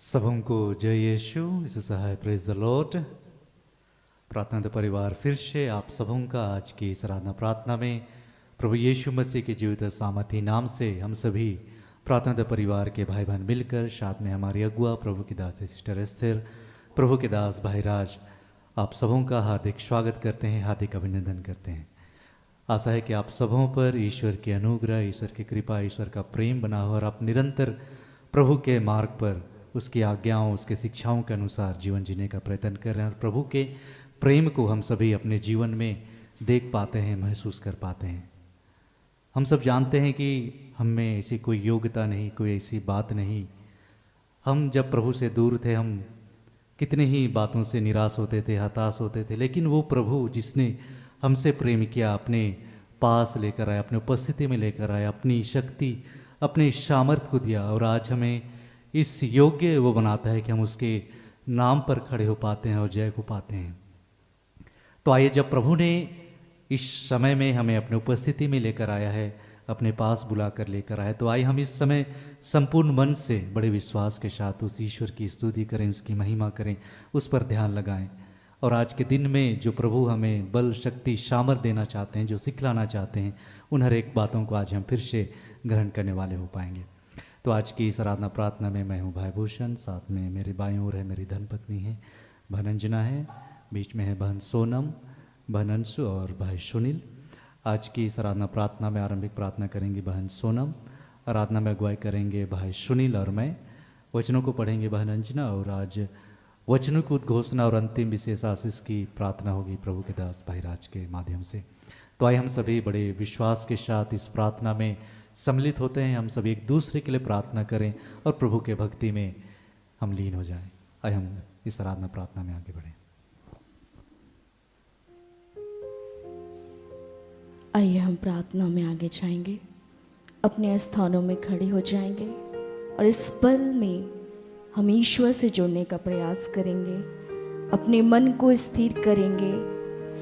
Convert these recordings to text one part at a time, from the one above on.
सबको जय यीशु यीशु सहाय praise the Lord. प्रार्थना तो परिवार फिर से आप सबों का आज की इस आराधना प्रार्थना में प्रभु यीशु मसीह के जीवित सामर्थी नाम से हम सभी प्रार्थना तो परिवार के भाई बहन मिलकर साथ में हमारी अगुआ प्रभु की दास सिस्टर एस्थर, प्रभु के दास भाई राज, आप सबों का हार्दिक स्वागत करते हैं, हार्दिक अभिनंदन करते हैं। आशा है कि आप सबों पर ईश्वर की अनुग्रह, ईश्वर की कृपा, ईश्वर का प्रेम बना हो और आप निरंतर प्रभु के मार्ग पर उसकी आज्ञाओं, उसके शिक्षाओं के अनुसार जीवन जीने का प्रयत्न कर रहे हैं और प्रभु के प्रेम को हम सभी अपने जीवन में देख पाते हैं, महसूस कर पाते हैं। हम सब जानते हैं कि हम में ऐसी कोई योग्यता नहीं, कोई ऐसी बात नहीं। हम जब प्रभु से दूर थे, हम कितने ही बातों से निराश होते थे, हताश होते थे, लेकिन वो प्रभु जिसने हमसे प्रेम किया, अपने पास लेकर आया, अपने उपस्थिति में लेकर आया, अपनी शक्ति, अपने सामर्थ्य को दिया और आज हमें इस योग्य वो बनाता है कि हम उसके नाम पर खड़े हो पाते हैं और जय को पाते हैं। तो आइए, जब प्रभु ने इस समय में हमें अपने उपस्थिति में लेकर आया है, अपने पास बुलाकर लेकर आया, तो आइए हम इस समय संपूर्ण मन से बड़े विश्वास के साथ उस ईश्वर की स्तुति करें, उसकी महिमा करें, उस पर ध्यान लगाएं। और आज के दिन में जो प्रभु हमें बल, शक्ति, सामर्थ देना चाहते हैं, जो सिखलाना चाहते हैं, उन हर एक बातों को आज हम फिर से ग्रहण करने वाले हो पाएंगे। तो आज की इस आराधना प्रार्थना में मैं हूँ भाई भूषण, साथ में मेरे बाईं ओर है मेरी धर्मपत्नी है बहन अंजना है, बीच में है बहन सोनम, बहन अंशु और भाई सुनील। आज की इस आराधना प्रार्थना में आरंभिक प्रार्थना करेंगी बहन सोनम, आराधना में अगुवाई करेंगे भाई सुनील और मैं, वचनों को पढ़ेंगे बहन अंजना और आज वचनों की उद्घोषणा और अंतिम विशेष आशीष की प्रार्थना होगी प्रभु के दास भाई राज के माध्यम से। तो आइए हम सभी बड़े विश्वास के साथ इस प्रार्थना में सम्मिलित होते हैं, हम सभी एक दूसरे के लिए प्रार्थना करें और प्रभु के भक्ति में हम लीन हो जाएं। आइए हम इस आराधना प्रार्थना में आगे बढ़ें। आइए हम प्रार्थना में आगे जाएंगे, अपने स्थानों में खड़े हो जाएंगे और इस पल में हम ईश्वर से जुड़ने का प्रयास करेंगे। अपने मन को स्थिर करेंगे,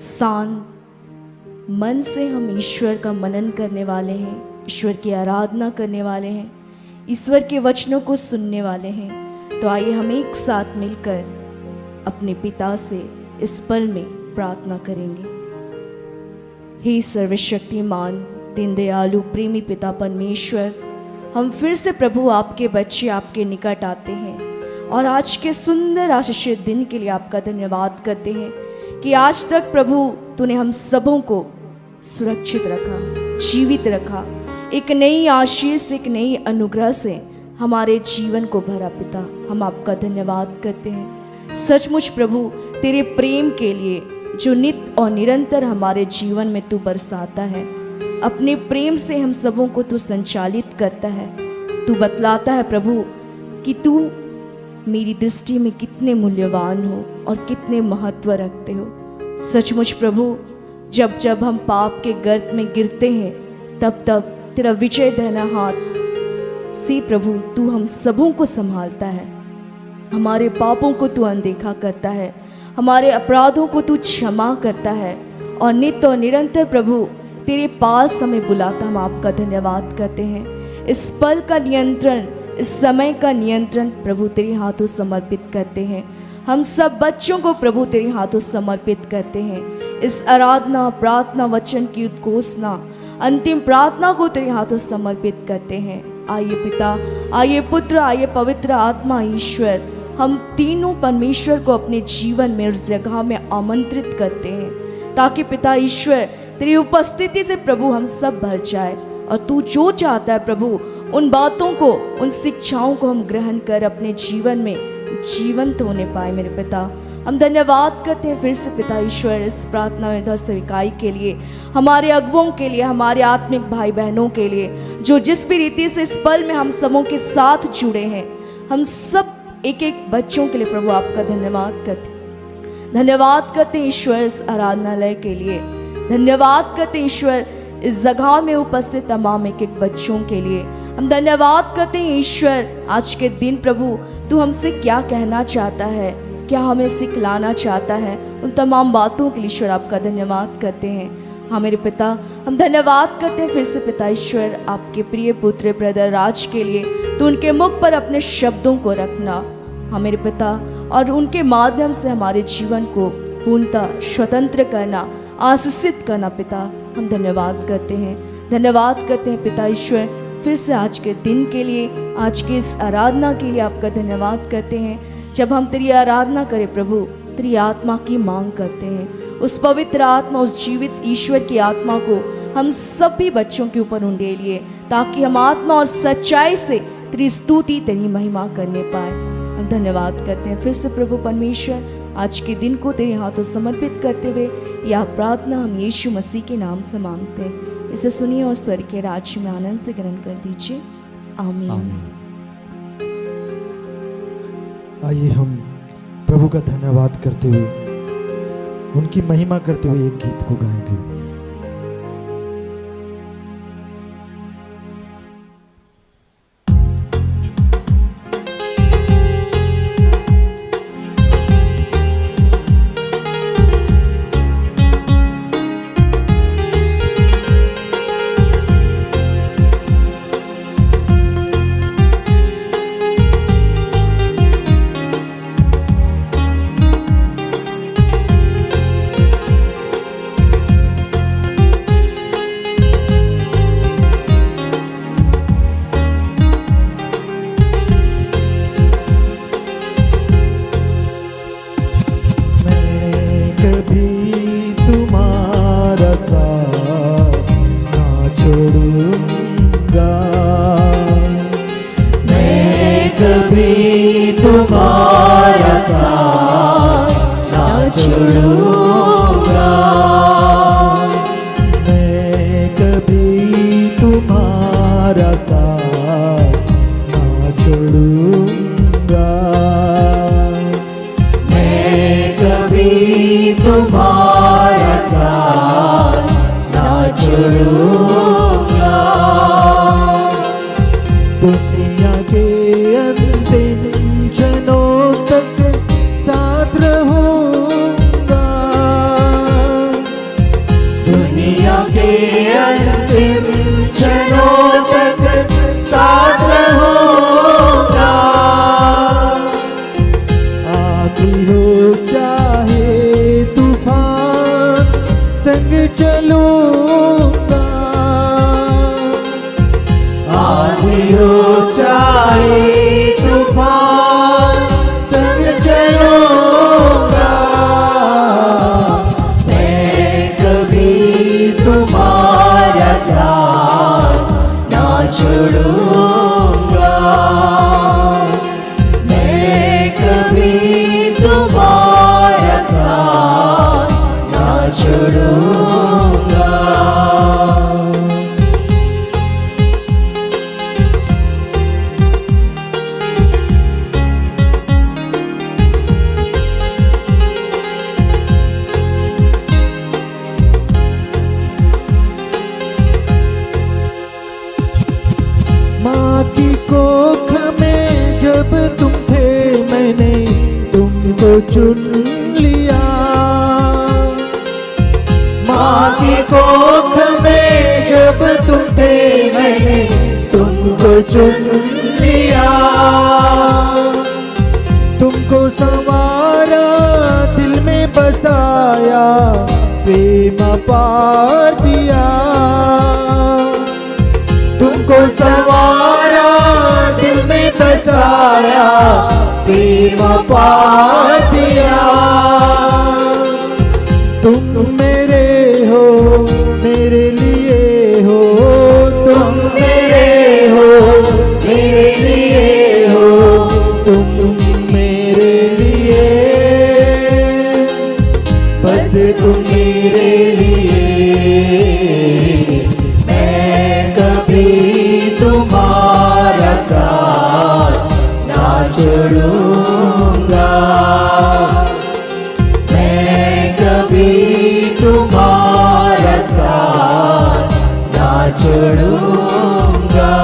शांत मन से हम ईश्वर का मनन करने वाले हैं, ईश्वर की आराधना करने वाले हैं, ईश्वर के वचनों को सुनने वाले हैं। तो आइए हम एक साथ मिलकर अपने पिता से इस पल में प्रार्थना करेंगे। हे सर्वशक्तिमान, दीन दयालु, प्रेमी पिता परमेश्वर, हम फिर से प्रभु आपके बच्चे आपके निकट आते हैं और आज के सुंदर आशीषित दिन के लिए आपका धन्यवाद करते हैं कि आज तक प्रभु तूने हम सबों को सुरक्षित रखा, जीवित रखा, एक नई आशीष, एक नई अनुग्रह से हमारे जीवन को भरा। पिता, हम आपका धन्यवाद करते हैं सचमुच प्रभु तेरे प्रेम के लिए जो नित्य और निरंतर हमारे जीवन में तू बरसाता है। अपने प्रेम से हम सबों को तू संचालित करता है। तू बतलाता है प्रभु कि तू मेरी दृष्टि में कितने मूल्यवान हो और कितने महत्व रखते हो। सचमुच प्रभु, जब जब हम पाप के गर्त में गिरते हैं, तब तब तेरा विजय देना हाथ से प्रभु तू हम सबों को संभालता है। हमारे पापों को तू अनदेखा करता है, हमारे अपराधों को तू क्षमा करता है और नित्य और निरंतर प्रभु तेरे पास हमें बुलाता। हम आपका धन्यवाद करते हैं। इस पल का नियंत्रण, इस समय का नियंत्रण प्रभु तेरे हाथों समर्पित करते हैं। हम सब बच्चों को प्रभु तेरे हाथों समर्पित करते हैं। इस आराधना, प्रार्थना, वचन की उद्घोषणा, अंतिम प्रार्थना को तेरे हाथों समर्पित करते हैं। आइए पिता, आइए पुत्र, आइए पवित्र आत्मा ईश्वर, हम तीनों परमेश्वर को अपने जीवन में उस जगह में आमंत्रित करते हैं ताकि पिता ईश्वर तेरी उपस्थिति से प्रभु हम सब भर जाए और तू जो चाहता है प्रभु उन बातों को, उन शिक्षाओं को हम ग्रहण कर अपने जीवन में जीवंत होने पाए। मेरे पिता, हम धन्यवाद करते हैं फिर से पिता ईश्वर इस प्रार्थना में सेविकाई के लिए, हमारे अगुओं के लिए, हमारे आत्मिक भाई बहनों के लिए जो जिस भी रीति से इस पल में हम सबों के साथ जुड़े हैं। हम सब एक एक बच्चों के लिए प्रभु आपका धन्यवाद करते हैं। धन्यवाद करते हैं ईश्वर इस आराधनालय के लिए। धन्यवाद करते हैं ईश्वर इस जगह में उपस्थित तमाम एक एक बच्चों के लिए। हम धन्यवाद करते हैं ईश्वर आज के दिन प्रभु तू हमसे क्या कहना चाहता है, क्या हमें सिखलाना चाहता है, उन तमाम बातों के लिए ईश्वर आपका धन्यवाद करते हैं। हाँ मेरे पिता, हम धन्यवाद करते हैं फिर से पिता ईश्वर आपके प्रिय पुत्र ब्रदर राज के लिए। तो उनके मुख पर अपने शब्दों को रखना, हाँ मेरे पिता, और उनके माध्यम से हमारे जीवन को पूर्णतः स्वतंत्र करना, आशीषित करना पिता, हम धन्यवाद करते हैं। धन्यवाद करते हैं पिता ईश्वर, फिर से आज के दिन के लिए, आज की इस आराधना के लिए आपका धन्यवाद करते हैं। जब हम तेरी आराधना करें प्रभु, तेरी आत्मा की मांग करते हैं। उस पवित्र आत्मा, उस जीवित ईश्वर की आत्मा को हम सभी बच्चों के ऊपर उंडेलिए, ताकि हम आत्मा और सच्चाई से तेरी स्तुति, तेरी महिमा करने पाए। हम धन्यवाद करते हैं फिर से प्रभु परमेश्वर, आज के दिन को तेरे हाथों समर्पित करते हुए यह प्रार्थना हम यीशु मसीह के नाम से मांगते हैं। इसे सुनिए और स्वर्ग के राज्य में आनंद से ग्रहण कर दीजिए। आमीन। आमीन। आइए हम प्रभु का धन्यवाद करते हुए, उनकी महिमा करते हुए एक गीत को गाएंगे। तुम्हारा साथ ना छोड़ूंगा, मैं कभी तुम्हारा साथ ना छोड़ूंगा, मैं कभी तुम्हारा साथ ना छोड़ूंगा। दुनिया के अंतिम क्षणों तक साथ रहूंगा, दुनिया के अंतिम क्षणों तक साथ रहूंगा, आंधी हो चाहे तूफान संग चलूंगा, आंधी हो चाहे तूफान संग चलूंगा, मैं कभी तुम्हारा साथ ना छोड़ूंगा, मैं कभी तुम्हारा साथ ना छोड़ूंगा। माँ की कोख में जब तुम थे मैंने तुमको चुन लिया, माँ की कोख में जब तुम थे मैंने तुमको चुन लिया, तुमको संवारा दिल में बसाया प्रेम पार दिया, तुमको संवारा दिल में बसाया प्रेम पार दिया, तुम मेरे हो मेरे लिए हो, तुम मेरे हो मेरे लिए हो, तुम मेरे लिए, बस तुम मेरे लिए, मैं कभी तुम्हारा साथ ना छोड़ूंगा, मैं कभी तुम्हारा साथ ना छोड़ूंगा।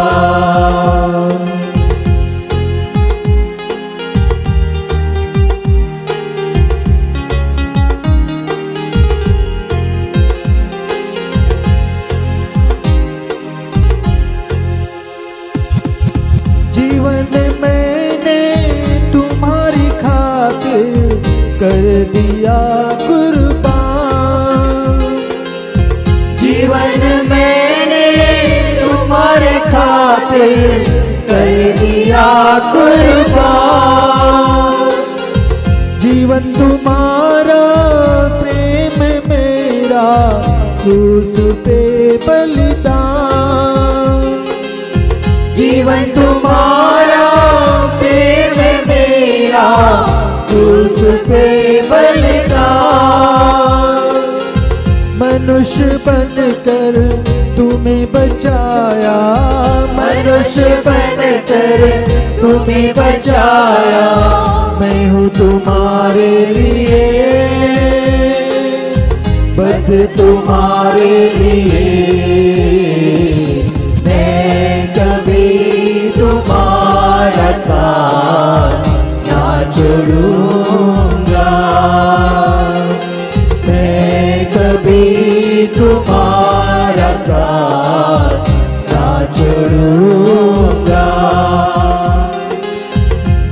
जीवन मैंने तुम्हारा दिया कुर्बान। जीवन मैंने तुम्हारे खातिर कर दिया कुर्बान। जीवन तुम्हारा प्रेम मेरा क्रूस पे बलिदान। जीवन तुम्हारा प्रेम मेरा क्रूस पे बलिदान। मनुष्य बनकर तुम्हें बचाया, मनुष्य बनकर तुम्हें बचाया। मैं हूँ तुम्हारे लिए, बस तुम्हारे लिए। मैं कभी तुम्हारा साथ ना छोड़ूंगा। मैं कभी तुम्हारा साथ ना छोड़ूंगा।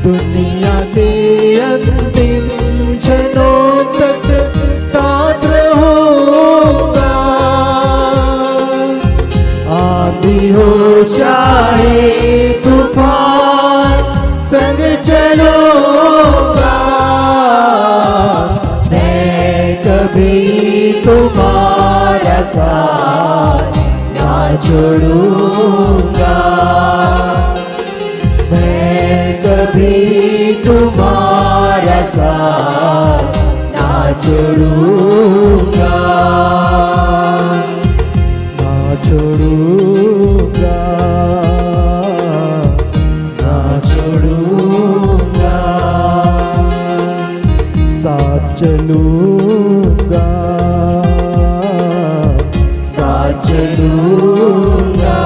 दुनिया के अंतिम क्षणों तक साथ रहूंगा। आंधी हो चाहे तूफान संग चलूंगा। मैं कभी तुम्हारा साथ ना छोड़ूंगा। मैं कभी तुम्हारा साथ ना छोड़ूंगा। ना छोड़ूंगा, ना छोड़ूंगा। साथ चलूंगा, साथ चलूंगा।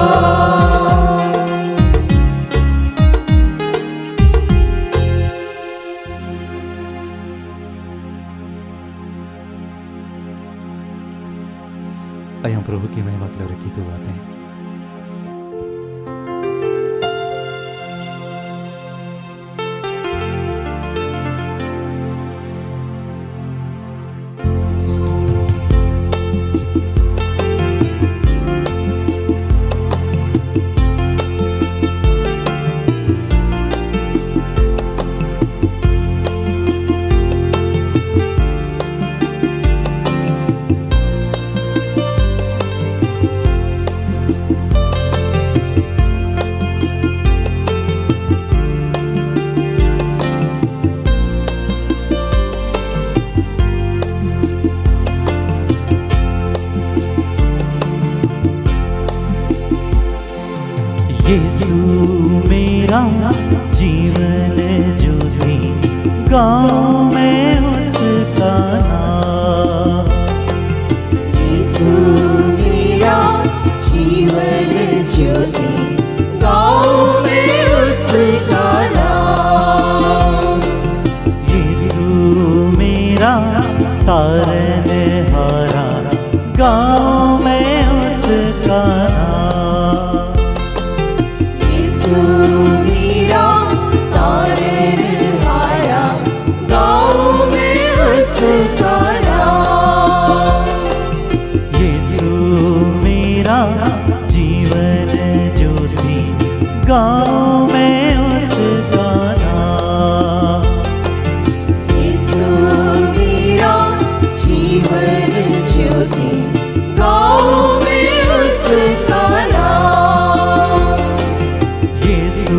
आइए हम प्रभु की महिमा के लिए रखी तो बातें। यीशु मेरा जीवन ज्योति, गाँव में उसका नाम। यीशु मेरा जीवन ज्योति, गाँव में उसका नाम। यीशु मेरा तारनहारा, गाँव में उसका नाम। यीशु मेरा तारनहारा, गाँव में उसका नाम। यीशु मेरा जीवन ज्योति, गाँव में उसका नाम। यीशु मेरा जीवन ज्योति, गाँव में उसका नाम। यीशु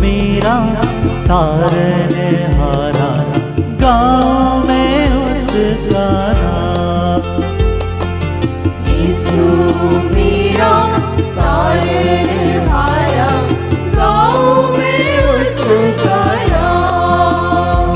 मेरा तारनहारा, गाँव में उसका नाम। यीशु मेरा तारनहारा, गाँव में उसका नाम।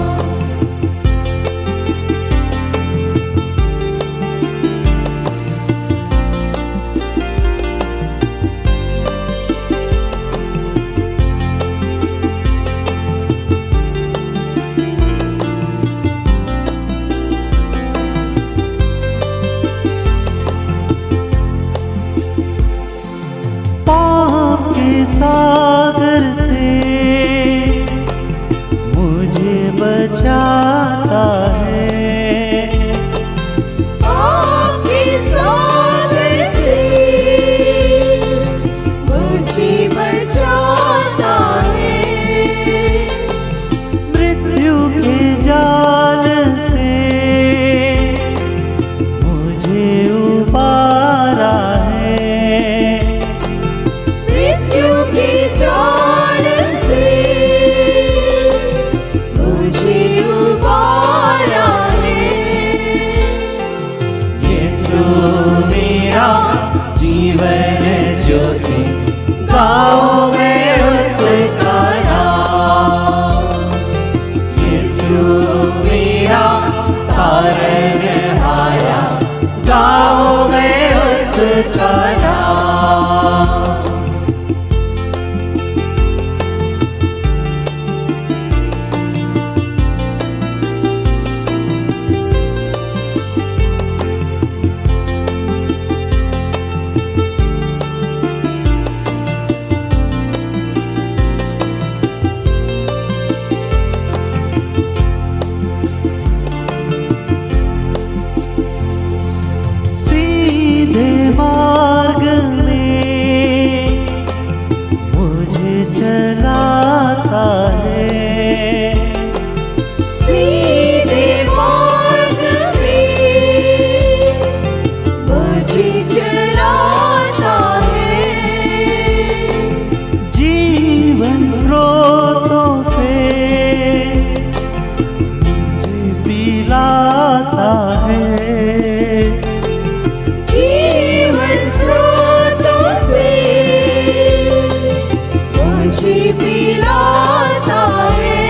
मुझे पिलाता है।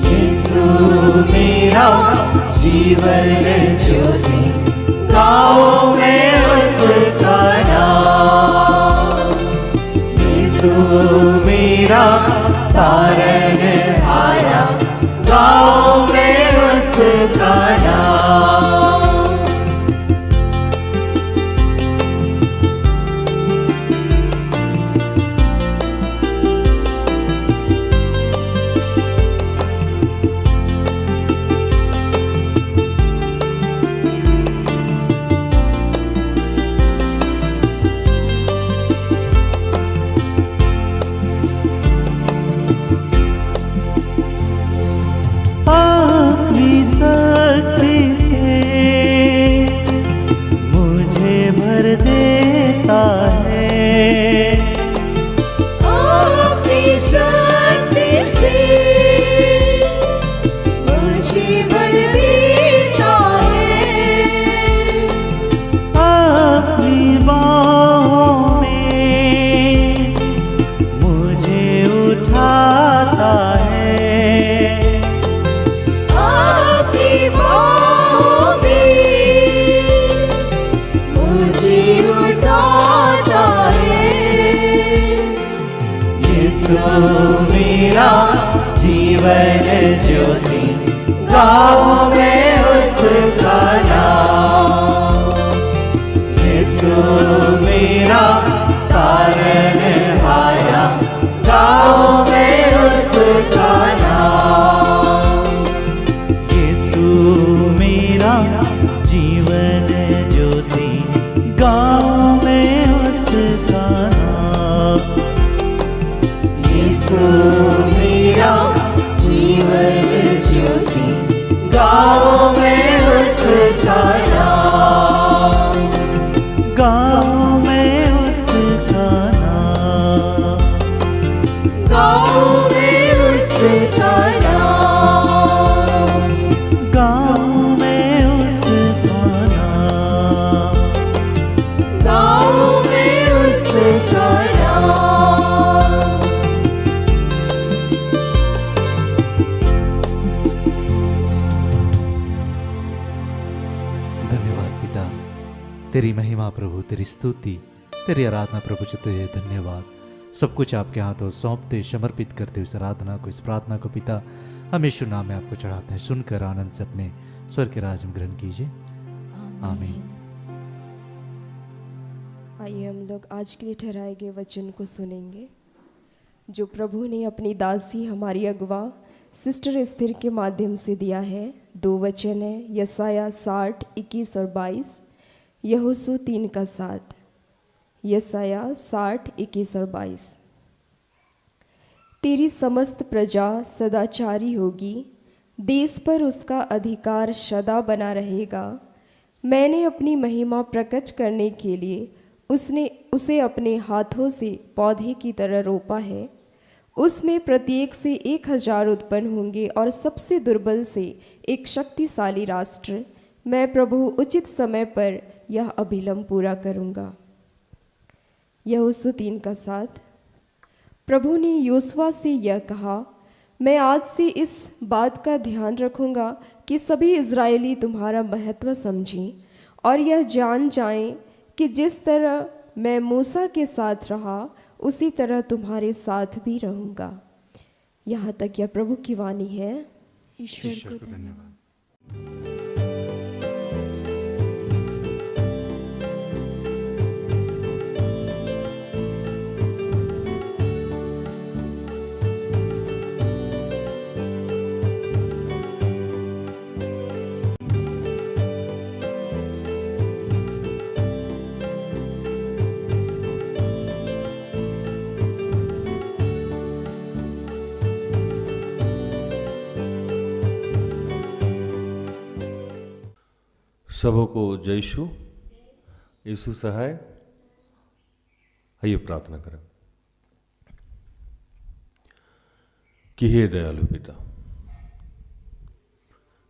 यीशु मेरा जीवन ज्योति, गाऊं मैं उसका नाम। यीशु मेरा तारनहारा, गाऊं मैं उसका नाम। अपनी शक्ति से मुझे भर देता है। अपनी शक्ति से मुझे भर देता है। अपनी बाहों में मुझे उठाता है। आपकी बाहों में मुझे उठाता है। यीशु मेरा जीवन ज्योति, गाऊं मैं उसका नाम। यीशु मेरा तारनहारा, गाऊं मैं उसका नाम। यीशु मेरा जीवन ज्योति, गाऊं मैं उसका नाम। यीशु मेरा जीवन ज्योति, गाऊं मैं उसका नाम। गाऊं मैं उसका नाम। गाऊं मैं उसका नाम। गाऊं मैं उसका नाम। गाऊं मैं उसका नाम। धन्यवाद पिता, तेरी महिमा प्रभु, तेरी स्तुति, तेरी आराधना प्रभु, जो तुझे धन्यवाद। सब कुछ आपके हाथों सौंपते समर्पित करते हुए इस आराधना को, इस प्रार्थना को पिता हम यीशु नाम में आपको चढ़ाते हैं। सुनकर आनंद से अपने स्वर्ग के राज में ग्रहण कीजिए। आमीन। आइए हम लोग आज के लिए ठहराए गए वचन को सुनेंगे, जो प्रभु ने अपनी दासी हमारी अगवा सिस्टर एस्थर के माध्यम से दिया है। 2 वचन है, यशाया 60, 21 और 22, यहोशू 3:7। यशाया 60, 21 और 22। तेरी समस्त प्रजा सदाचारी होगी, देश पर उसका अधिकार सदा बना रहेगा। मैंने अपनी महिमा प्रकट करने के लिए उसे अपने हाथों से पौधे की तरह रोपा है। उसमें प्रत्येक से 1000 उत्पन्न होंगे और सबसे दुर्बल से एक शक्तिशाली राष्ट्र। मैं प्रभु उचित समय पर यह अभिलंब पूरा करूँगा। यहोशू 3:7। प्रभु ने योशुआ से यह कहा, मैं आज से इस बात का ध्यान रखूँगा कि सभी इज़राइली तुम्हारा महत्व समझें और यह जान जाएं कि जिस तरह मैं मूसा के साथ रहा उसी तरह तुम्हारे साथ भी रहूँगा। यहाँ तक यह प्रभु की वाणी है। ईश्वर को धन्यवाद। सबों को जय यीशु। यीशु सहाय। आइए प्रार्थना करें कि हे दयालु पिता,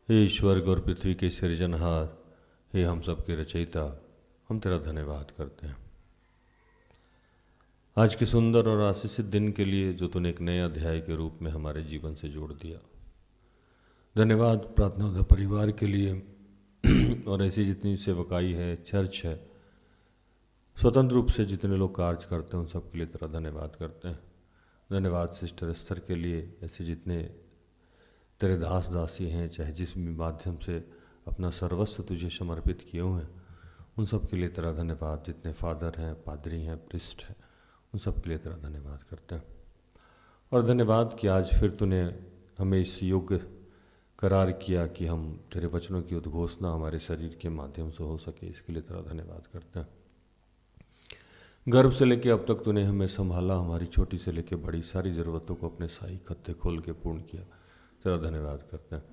हे स्वर्ग और पृथ्वी के सृजनहार, हे हम सबके रचयिता, हम तेरा धन्यवाद करते हैं। आज के सुंदर और आशीषित दिन के लिए जो तूने एक नए अध्याय के रूप में हमारे जीवन से जोड़ दिया। धन्यवाद प्रार्थना उदय परिवार के लिए और ऐसी जितनी सेवकाई है, चर्च है, स्वतंत्र रूप से जितने लोग कार्य करते हैं उन सब के लिए तेरा धन्यवाद करते हैं। धन्यवाद सिस्टर एस्थर के लिए, ऐसे जितने तेरे दास दासी हैं, चाहे जिस भी माध्यम से अपना सर्वस्व तुझे समर्पित किए हुए हैं, उन सब के लिए तेरा धन्यवाद। जितने फादर हैं, पादरी हैं, प्रिस्ट हैं, उन सब के लिए तेरा धन्यवाद करते हैं। और धन्यवाद कि आज फिर तूने हमें इस योग्य करार किया कि हम तेरे वचनों की उद्घोषणा हमारे शरीर के माध्यम से हो सके, इसके लिए तेरा धन्यवाद करते हैं। गर्भ से लेके अब तक तूने हमें संभाला, हमारी छोटी से लेके बड़ी सारी ज़रूरतों को अपने साई खत्ते खोल के पूर्ण किया, तेरा धन्यवाद करते हैं।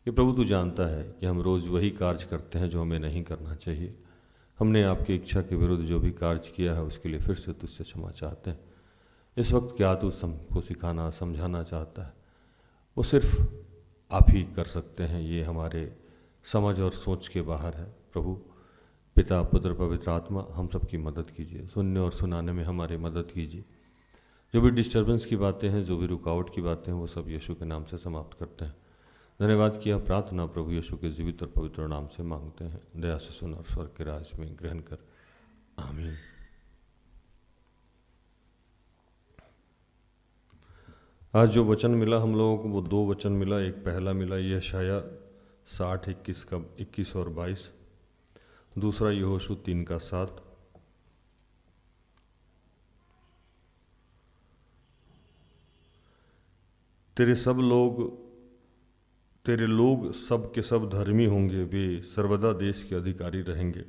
ये प्रभु तू जानता है कि हम रोज़ वही कार्य करते हैं जो हमें नहीं करना चाहिए। हमने आपकी इच्छा के विरुद्ध जो भी कार्य किया है उसके लिए फिर से तुझसे क्षमा चाहते हैं। इस वक्त क्या तू हमको सिखाना समझाना चाहता है वो सिर्फ आप ही कर सकते हैं। ये हमारे समझ और सोच के बाहर है। प्रभु पिता, पुत्र, पवित्र आत्मा, हम सब की मदद कीजिए, सुनने और सुनाने में हमारी मदद कीजिए। जो भी डिस्टर्बेंस की बातें हैं, जो भी रुकावट की बातें हैं, वो सब यीशु के नाम से समाप्त करते हैं। धन्यवाद किया प्रार्थना प्रभु यीशु के जीवित और पवित्र नाम से मांगते हैं। दया से सुन और स्वर्ग के राज में ग्रहण कर, आमीन। आज जो वचन मिला हम लोगों को, वो दो वचन मिला। एक पहला मिला यशाया 60:21 और 22, दूसरा यहोशू 3:7। तेरे लोग सब के सब धर्मी होंगे, वे सर्वदा देश के अधिकारी रहेंगे।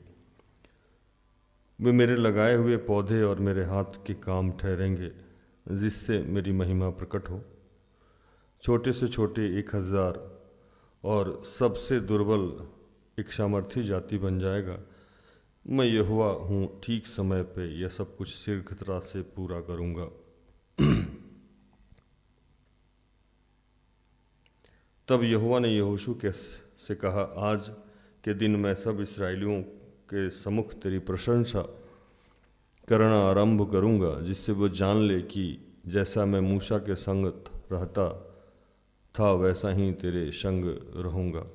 वे मेरे लगाए हुए पौधे और मेरे हाथ के काम ठहरेंगे, जिससे मेरी महिमा प्रकट हो। छोटे से छोटे 1000 और सबसे दुर्बल एक सामर्थी जाति बन जाएगा। मैं यहोवा हूँ, ठीक समय पे यह सब कुछ शीघ्रता से पूरा करूँगा। तब यहोवा ने यहोशू से कहा, आज के दिन मैं सब इस्राएलियों के सम्मुख तेरी प्रशंसा करना आरंभ करूँगा, जिससे वो जान ले कि जैसा मैं मूसा के संग रहता था वैसा ही तेरे संग रहूँगा।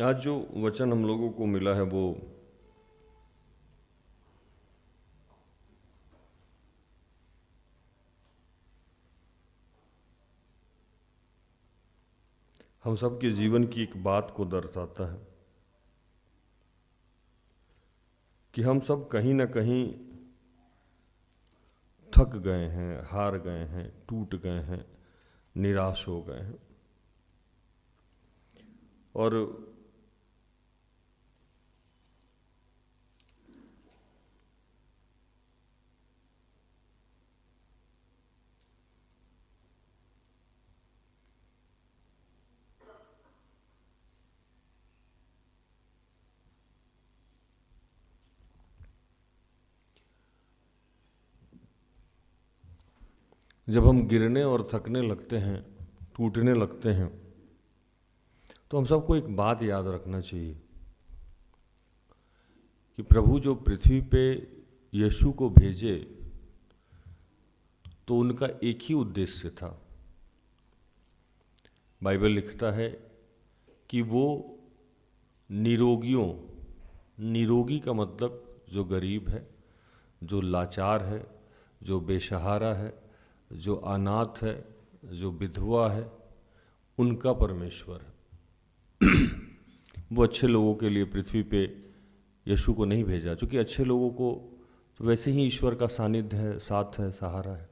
आज जो वचन हम लोगों को मिला है वो हम सब के जीवन की एक बात को दर्शाता है कि हम सब कहीं ना कहीं थक गए हैं, हार गए हैं, टूट गए हैं, निराश हो गए हैं। और जब हम गिरने और थकने लगते हैं, टूटने लगते हैं, तो हम सबको एक बात याद रखना चाहिए कि प्रभु जो पृथ्वी पे यीशु को भेजे तो उनका एक ही उद्देश्य था। बाइबल लिखता है कि वो निरोगी का मतलब जो गरीब है, जो लाचार है, जो बेसहारा है, जो अनाथ है, जो विधवा है, उनका परमेश्वर है। वो अच्छे लोगों के लिए पृथ्वी पे यीशु को नहीं भेजा, क्योंकि अच्छे लोगों को तो वैसे ही ईश्वर का सानिध्य है, साथ है, सहारा है।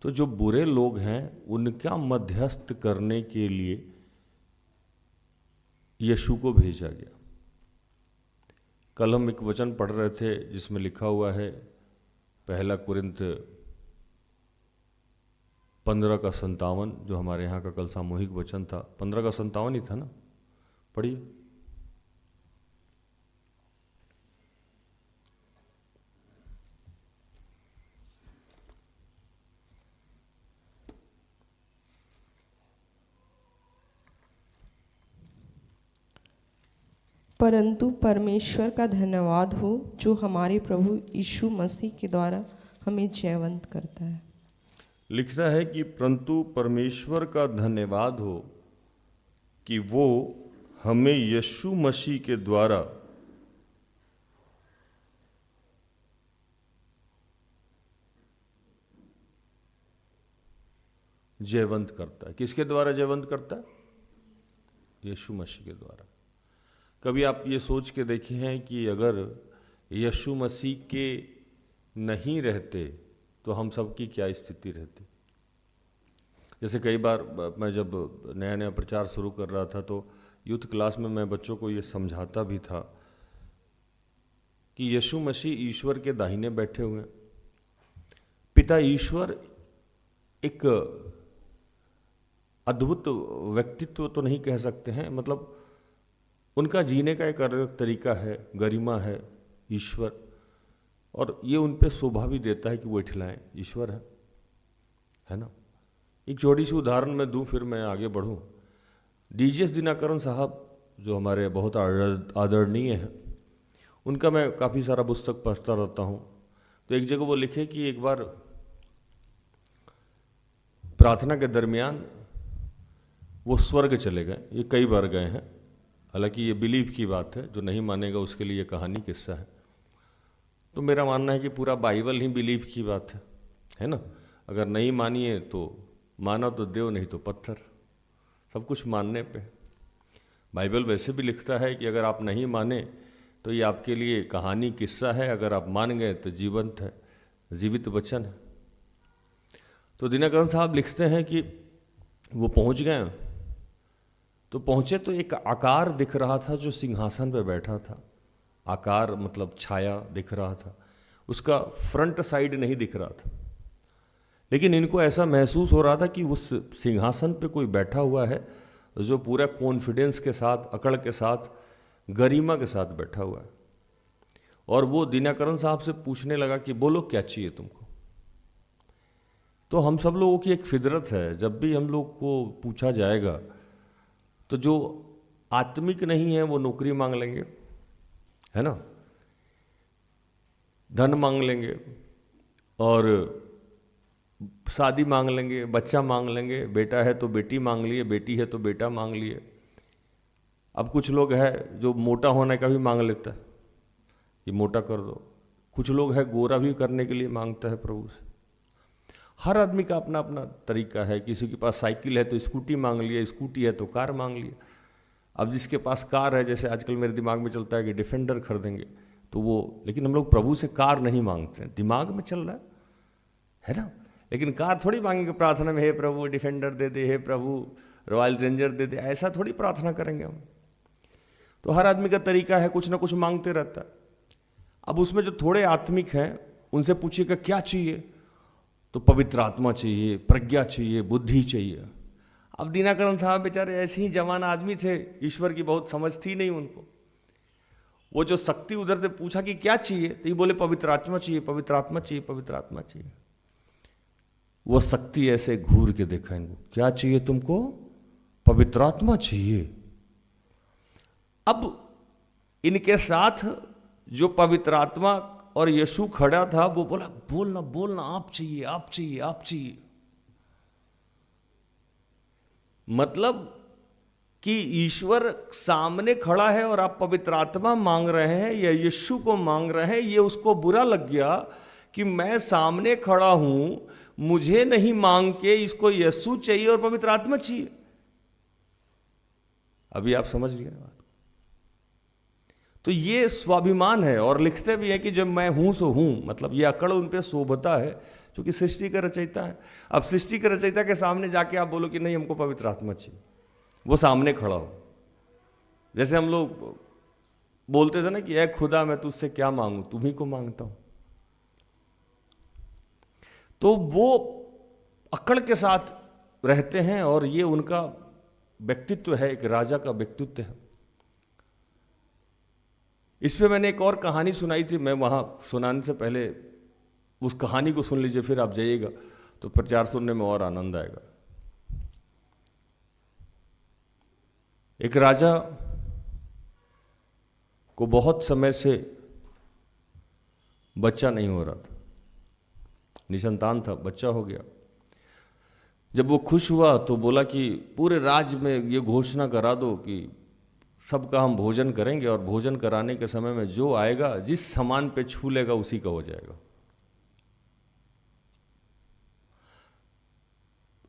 तो जो बुरे लोग हैं उनका मध्यस्थ करने के लिए यीशु को भेजा गया। कल हम एक वचन पढ़ रहे थे जिसमें लिखा हुआ है 1 कुरिन्थ 15:57, जो हमारे यहाँ का कल सामूहिक वचन था। 15:57 ही था ना, पढ़िए। परंतु परमेश्वर का धन्यवाद हो जो हमारे प्रभु यीशु मसीह के द्वारा हमें जयवंत करता है। लिखता है कि परंतु परमेश्वर का धन्यवाद हो कि वो हमें यीशु मसीह के द्वारा जयवंत करता है। किसके द्वारा जयवंत करता है? यीशु मसीह के द्वारा। कभी आप ये सोच के देखे हैं कि अगर यीशु मसीह के नहीं रहते तो हम सब की क्या स्थिति रहती? जैसे कई बार मैं जब नया नया प्रचार शुरू कर रहा था तो यूथ क्लास में मैं बच्चों को ये समझाता भी था कि यीशु मसीह ईश्वर के दाहिने बैठे हुए हैं। पिता ईश्वर एक अद्भुत व्यक्तित्व तो नहीं कह सकते हैं, मतलब उनका जीने का एक अलग तरीका है, गरिमा है ईश्वर, और ये उन पे शोभा भी देता है कि वो इठलाएं, ईश्वर है ना। एक छोटी सी उदाहरण मैं दूं फिर मैं आगे बढ़ूं। डीजीएस दिनाकरण साहब जो हमारे बहुत आदरणीय हैं, उनका मैं काफ़ी सारा पुस्तक पढ़ता रहता हूं। तो एक जगह वो लिखे कि एक बार प्रार्थना के दरमियान वो स्वर्ग चले गए। ये कई बार गए हैं, हालांकि ये बिलीव की बात है, जो नहीं मानेगा उसके लिए ये कहानी किस्सा है। तो मेरा मानना है कि पूरा बाइबल ही बिलीव की बात है ना। अगर नहीं मानिए तो माना तो देव, नहीं तो पत्थर, सब कुछ मानने पे। बाइबल वैसे भी लिखता है कि अगर आप नहीं माने तो ये आपके लिए कहानी किस्सा है, अगर आप मान गए तो जीवंत है, जीवित वचन है। तो दिनकरण साहब लिखते हैं कि वो पहुंच गए, तो पहुंचे तो एक आकार दिख रहा था जो सिंहासन पे बैठा था। आकार मतलब छाया दिख रहा था, उसका फ्रंट साइड नहीं दिख रहा था, लेकिन इनको ऐसा महसूस हो रहा था कि उस सिंहासन पे कोई बैठा हुआ है जो पूरा कॉन्फिडेंस के साथ, अकड़ के साथ, गरिमा के साथ बैठा हुआ है। और वो दिनकरण साहब से पूछने लगा कि बोलो क्या चाहिए तुमको। तो हम सब लोगों की एक फितरत है, जब भी हम लोग को पूछा जाएगा तो जो आत्मिक नहीं है वो नौकरी मांग लेंगे, है ना, धन मांग लेंगे और शादी मांग लेंगे, बच्चा मांग लेंगे, बेटा है तो बेटी मांग लिए, बेटी है तो बेटा मांग लिए। अब कुछ लोग है जो मोटा होने का भी मांग लेता है, ये मोटा कर दो। कुछ लोग है गोरा भी करने के लिए मांगता है प्रभु से। हर आदमी का अपना अपना तरीका है। किसी के पास साइकिल है तो स्कूटी मांग लिया, स्कूटी है तो कार मांग लिया। अब जिसके पास कार है, जैसे आजकल मेरे दिमाग में चलता है कि डिफेंडर खरीदेंगे, तो वो, लेकिन हम लोग प्रभु से कार नहीं मांगते हैं, दिमाग में चल रहा है ना। लेकिन कार थोड़ी मांगेंगे प्रार्थना में, हे प्रभु डिफेंडर दे दे, हे प्रभु रॉयल रेंजर दे दे, ऐसा थोड़ी प्रार्थना करेंगे हम। तो हर आदमी का तरीका है, कुछ ना कुछ मांगते रहता है। अब उसमें जो थोड़े आत्मिक हैं उनसे पूछिएगा क्या चाहिए, तो पवित्र आत्मा चाहिए, प्रज्ञा चाहिए, बुद्धि चाहिए। अब दिनकरण साहब बेचारे ऐसे ही जवान आदमी थे, ईश्वर की बहुत समझ थी नहीं उनको। वो जो शक्ति उधर से पूछा कि क्या चाहिए, तो ये बोले पवित्र आत्मा चाहिए, पवित्र आत्मा चाहिए, पवित्र आत्मा चाहिए। वो शक्ति ऐसे घूर के देखा इनको, क्या चाहिए तुमको? पवित्र आत्मा चाहिए। अब इनके साथ जो पवित्र आत्मा और यीशु खड़ा था, वो बोला बोलना बोलना, आप चाहिए, आप चाहिए, आप चाहिए। मतलब कि ईश्वर सामने खड़ा है और आप पवित्र आत्मा मांग रहे हैं या यीशु को मांग रहे हैं। ये उसको बुरा लग गया कि मैं सामने खड़ा हूं, मुझे नहीं मांग के इसको यीशु चाहिए और पवित्र आत्मा चाहिए। अभी आप समझ लिए बात। तो ये स्वाभिमान है, और लिखते भी है कि जब मैं हूं सो हूं, मतलब ये अकड़ उन पे शोभता है क्योंकि सृष्टि का रचयिता है। अब सृष्टि के रचयिता के सामने जाके आप बोलो कि नहीं हमको पवित्र आत्मा चाहिए, वो सामने खड़ा हो। जैसे हम लोग बोलते थे ना कि ऐ खुदा मैं तुझसे क्या मांगू, तुम्ही को मांगता हूं। तो वो अकड़ के साथ रहते हैं और ये उनका व्यक्तित्व है, एक राजा का व्यक्तित्व है। इस पे मैंने एक और कहानी सुनाई थी, मैं वहां सुनाने से पहले उस कहानी को सुन लीजिए, फिर आप जाइएगा तो प्रचार सुनने में और आनंद आएगा। एक राजा को बहुत समय से बच्चा नहीं हो रहा था, निसंतान था, बच्चा हो गया। जब वो खुश हुआ तो बोला कि पूरे राज्य में ये घोषणा करा दो कि सबका हम भोजन करेंगे, और भोजन कराने के समय में जो आएगा, जिस सामान पे छू लेगा उसी का हो जाएगा।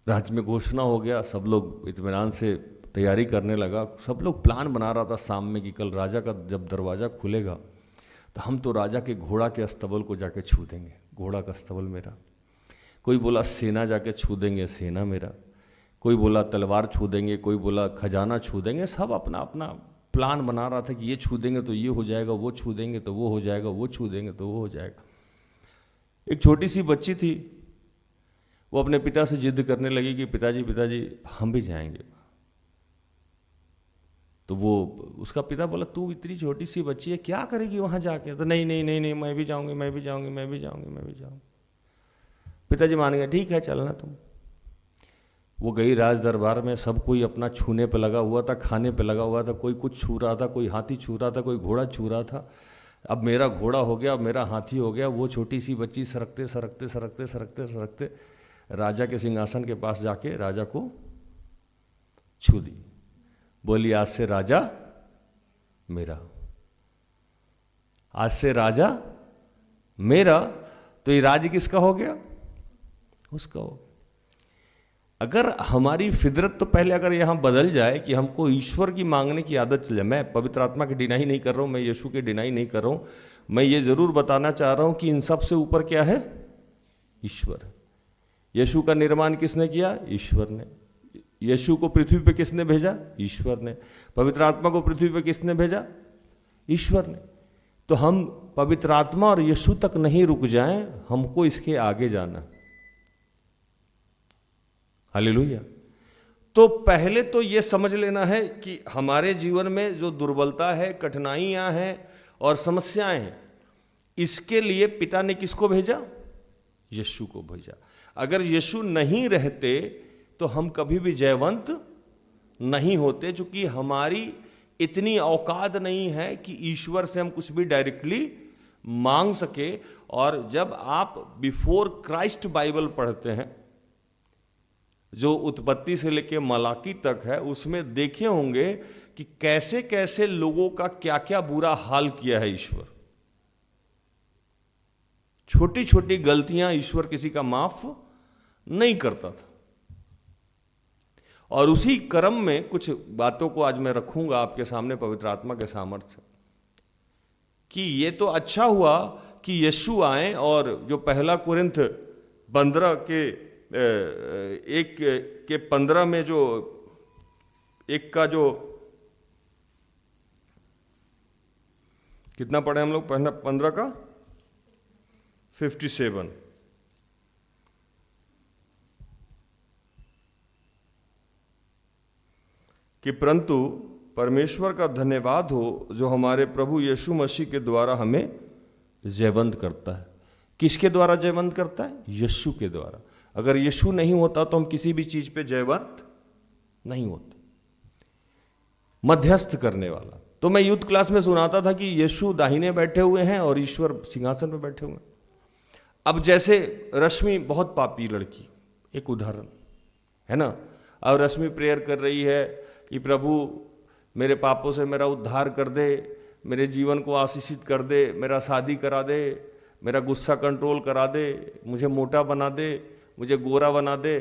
राज्य में घोषणा हो गया, सब लोग इत्मीनान से तैयारी करने लगा। सब लोग प्लान बना रहा था शाम में कि कल राजा का जब दरवाज़ा खुलेगा तो हम तो राजा के घोड़ा के अस्तबल को जाके छू देंगे, घोड़ा का अस्तबल मेरा। कोई बोला सेना जाके छू देंगे, सेना मेरा। कोई बोला तलवार छू देंगे, कोई बोला खजाना छू देंगे। सब अपना अपना प्लान बना रहा था कि ये छू देंगे तो ये हो जाएगा, वो छू देंगे तो वो हो जाएगा, वो छू देंगे तो वो हो जाएगा। एक छोटी सी बच्ची थी, वो अपने पिता से जिद करने लगी कि पिताजी पिताजी हम भी जाएंगे। तो वो उसका पिता बोला तू इतनी छोटी सी बच्ची है, क्या करेगी वहाँ जाके? तो नहीं नहीं नहीं नहीं, मैं भी जाऊँगी, मैं भी जाऊँगी, मैं भी जाऊँगी, मैं भी जाऊँगी। पिताजी मान गए, ठीक है चलना तुम। वो गई राज दरबार में, सब कोई अपना छूने पे लगा हुआ था, खाने पे लगा हुआ था। कोई कुछ छू रहा था, कोई हाथी छू रहा था, कोई घोड़ा छू रहा था। अब मेरा घोड़ा हो गया, अब मेरा हाथी हो गया। वो छोटी सी बच्ची सरकते सरकते सरकते सरकते सरकते राजा के सिंहासन के पास जाके राजा को छू दी। बोली आज से राजा मेरा, आज से राजा मेरा। तो ये राज्य किसका हो गया? उसका हो। अगर हमारी फितरत तो पहले अगर यहाँ बदल जाए कि हमको ईश्वर की मांगने की आदत चले। मैं पवित्र आत्मा की डिनाई नहीं कर रहा हूँ, मैं यीशु की डिनाई नहीं कर रहा हूँ। मैं ये जरूर बताना चाह रहा हूँ कि इन सब से ऊपर क्या है? ईश्वर। यीशु का निर्माण किसने किया? ईश्वर ने। यीशु को पृथ्वी पे किसने भेजा? ईश्वर ने। पवित्र आत्मा को पृथ्वी पे किसने भेजा? ईश्वर ने। तो हम पवित्र आत्मा और यीशु तक नहीं रुक जाएं, हमको इसके आगे जाना। हालेलुया। तो पहले तो ये समझ लेना है कि हमारे जीवन में जो दुर्बलता है, कठिनाइयां हैं और समस्याएं हैं, इसके लिए पिता ने किसको भेजा? यीशु को भेजा। अगर यीशु नहीं रहते तो हम कभी भी जयवंत नहीं होते, क्योंकि हमारी इतनी औकात नहीं है कि ईश्वर से हम कुछ भी डायरेक्टली मांग सके। और जब आप बिफोर क्राइस्ट बाइबल पढ़ते हैं, जो उत्पत्ति से लेकर मलाकी तक है, उसमें देखे होंगे कि कैसे कैसे लोगों का क्या क्या बुरा हाल किया है ईश्वर। छोटी छोटी गलतियां ईश्वर किसी का माफ नहीं करता था। और उसी क्रम में कुछ बातों को आज मैं रखूंगा आपके सामने पवित्र आत्मा के सामर्थ्य, कि ये तो अच्छा हुआ कि यीशु आए। और जो पहला कुरिन्थ 15 के 1:15 में जो एक का जो कितना पढ़े हम लोग? 15 का 57 कि परंतु परमेश्वर का धन्यवाद हो जो हमारे प्रभु यीशु मसीह के द्वारा हमें जयवंत करता है। किसके द्वारा जयवंत करता है? यीशु के द्वारा। अगर यीशु नहीं होता तो हम किसी भी चीज पे जयवंत नहीं होते। मध्यस्थ करने वाला। तो मैं यूथ क्लास में सुनाता था कि यीशु दाहिने बैठे हुए हैं और ईश्वर सिंहासन पर बैठे हुए हैं। अब जैसे रश्मि बहुत पापी लड़की, एक उदाहरण है ना। अब रश्मि प्रेयर कर रही है कि प्रभु मेरे पापों से मेरा उद्धार कर दे, मेरे जीवन को आशीषित कर दे, मेरा शादी करा दे, मेरा गुस्सा कंट्रोल करा दे, मुझे मोटा बना दे, मुझे गोरा बना दे,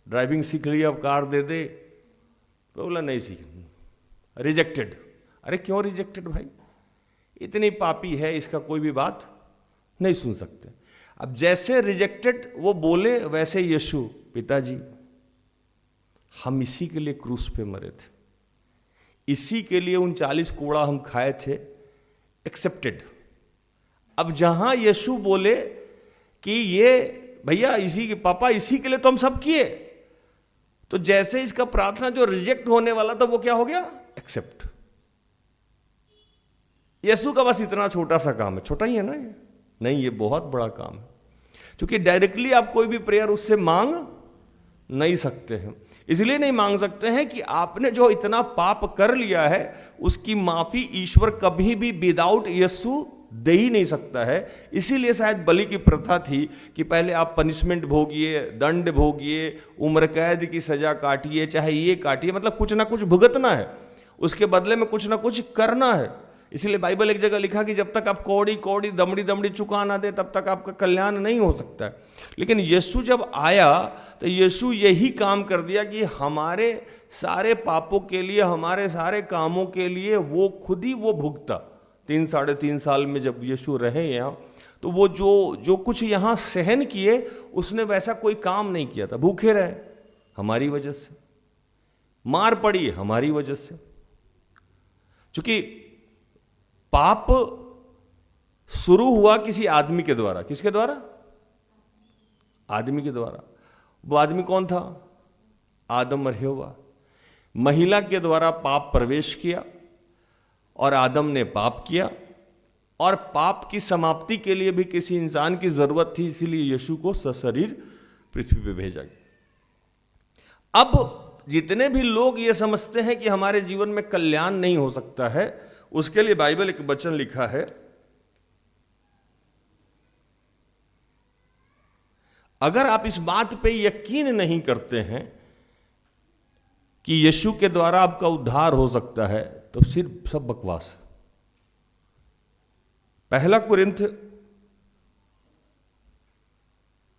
ड्राइविंग सीख ली अब कार दे दे। तो बोला नहीं सीख, रिजेक्टेड। अरे क्यों रिजेक्टेड भाई? इतनी पापी है, इसका कोई भी बात नहीं सुन सकते। अब जैसे रिजेक्टेड वो बोले, वैसे यीशु, पिताजी हम इसी के लिए क्रूस पे मरे थे, इसी के लिए 39 कोड़ा हम खाए थे, एक्सेप्टेड। अब जहां यीशु बोले कि ये भैया इसी के पापा इसी के लिए तो हम सब किए, तो जैसे इसका प्रार्थना जो रिजेक्ट होने वाला था वो क्या हो गया? एक्सेप्ट। यीशु का बस इतना छोटा सा काम है। छोटा ही है ना ये? नहीं, ये बहुत बड़ा काम है, क्योंकि डायरेक्टली आप कोई भी प्रेयर उससे मांग नहीं सकते हैं। इसलिए नहीं मांग सकते हैं कि आपने जो इतना पाप कर लिया है उसकी माफी ईश्वर कभी भी विदाउट यीशु दे ही नहीं सकता है। इसीलिए शायद बलि की प्रथा थी कि पहले आप पनिशमेंट भोगिए, दंड भोगिए, उम्र कैद की सजा काटिए, चाहे ये काटिए, मतलब कुछ ना कुछ भुगतना है, उसके बदले में कुछ ना कुछ करना है। इसीलिए बाइबल एक जगह लिखा कि जब तक आप कौड़ी कौड़ी दमड़ी दमड़ी चुका ना दे तब तक आपका कल्याण नहीं हो सकता है। लेकिन यीशु जब आया तो यीशु यही काम कर दिया कि हमारे सारे पापों के लिए, हमारे सारे कामों के लिए वो खुद ही वो भुगता। 3-3.5 साल में जब यीशु रहे यहाँ, तो वो जो कुछ यहाँ सहन किए उसने वैसा कोई काम नहीं किया था। भूखे रहे हमारी वजह से, मार पड़ी हमारी वजह से, क्योंकि पाप शुरू हुआ किसी आदमी के द्वारा। किसके द्वारा? आदमी के द्वारा। वो आदमी कौन था? आदम और हव्वा। महिला के द्वारा पाप प्रवेश किया और आदम ने पाप किया, और पाप की समाप्ति के लिए भी किसी इंसान की जरूरत थी, इसीलिए यीशु को सशरीर पृथ्वी पे भेजा गया। अब जितने भी लोग ये समझते हैं कि हमारे जीवन में कल्याण नहीं हो सकता है, उसके लिए बाइबल एक वचन लिखा है, अगर आप इस बात पे यकीन नहीं करते हैं कि यीशु के द्वारा आपका उद्धार हो सकता है, तो सिर्फ सब बकवास है। 1 कुरिन्थ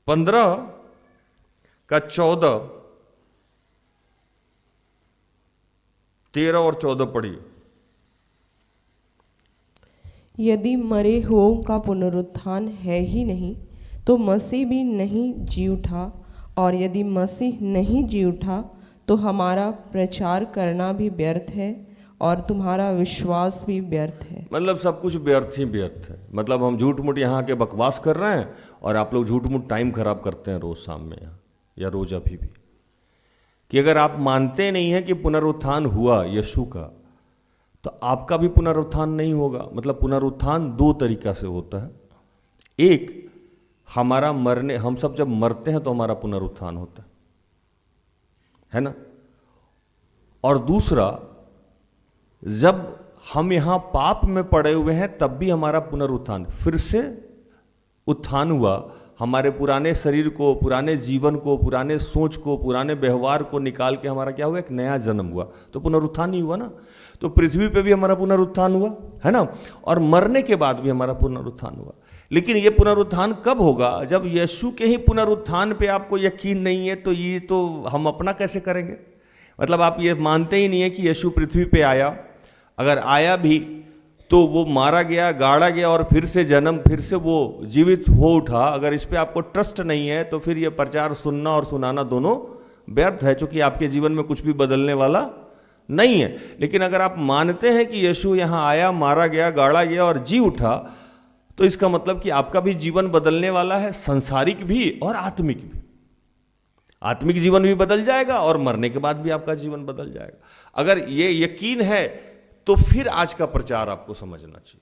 15:14, 13 और 14 पढ़िए। यदि मरे हुओं का पुनरुत्थान है ही नहीं तो मसीह भी नहीं जी उठा, और यदि मसीह नहीं जी उठा तो हमारा प्रचार करना भी व्यर्थ है और तुम्हारा विश्वास भी व्यर्थ है। मतलब सब कुछ व्यर्थ ही व्यर्थ है। मतलब हम झूठ मूठ यहाँ के बकवास कर रहे हैं और आप लोग झूठ मूठ टाइम खराब करते हैं रोज शाम में यहाँ, या रोज अभी भी, कि अगर आप मानते नहीं हैं कि पुनरुत्थान हुआ यीशु का, तो आपका भी पुनरुत्थान नहीं होगा। मतलब पुनरुत्थान 2 तरीका से होता है। एक, हमारा मरने, हम सब जब मरते हैं तो हमारा पुनरुत्थान होता है ना। और दूसरा, जब हम यहां पाप में पड़े हुए हैं तब भी हमारा पुनरुत्थान, फिर से उत्थान हुआ। हमारे पुराने शरीर को, पुराने जीवन को, पुराने सोच को, पुराने व्यवहार को निकाल के हमारा क्या हुआ? एक नया जन्म हुआ। तो पुनरुत्थान ही हुआ ना। तो पृथ्वी पे भी हमारा पुनरुत्थान हुआ है ना, और मरने के बाद भी हमारा पुनरुत्थान हुआ। लेकिन ये पुनरुत्थान कब होगा? जब यीशु के ही पुनरुत्थान पे आपको यकीन नहीं है, तो ये तो हम अपना कैसे करेंगे? मतलब आप ये मानते ही नहीं है कि यीशु पृथ्वी पे आया। अगर आया भी तो वो मारा गया, गाड़ा गया और फिर से जन्म, फिर से वो जीवित हो उठा। अगर इस पे आपको ट्रस्ट नहीं है तो फिर ये प्रचार सुनना और सुनाना दोनों व्यर्थ है, क्योंकि आपके जीवन में कुछ भी बदलने वाला नहीं है। लेकिन अगर आप मानते हैं कि यीशु यहाँ आया, मारा गया, गाड़ा गया और जी उठा, तो इसका मतलब कि आपका भी जीवन बदलने वाला है, संसारिक भी और आत्मिक भी। आत्मिक जीवन भी बदल जाएगा और मरने के बाद भी आपका जीवन बदल जाएगा। अगर ये यकीन है तो फिर आज का प्रचार आपको समझना चाहिए।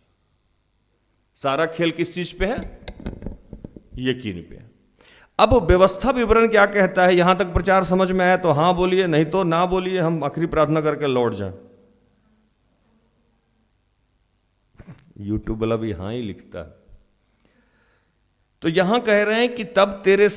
सारा खेल किस चीज पे है? यकीन पे है। अब व्यवस्था विवरण क्या कहता है? यहां तक प्रचार समझ में आया तो हां बोलिए, नहीं तो ना बोलिए, हम आखिरी प्रार्थना करके लौट जाएं। यूट्यूब वाला भी हाँ ही लिखता है। तो यहां कह रहे हैं कि तब तेरे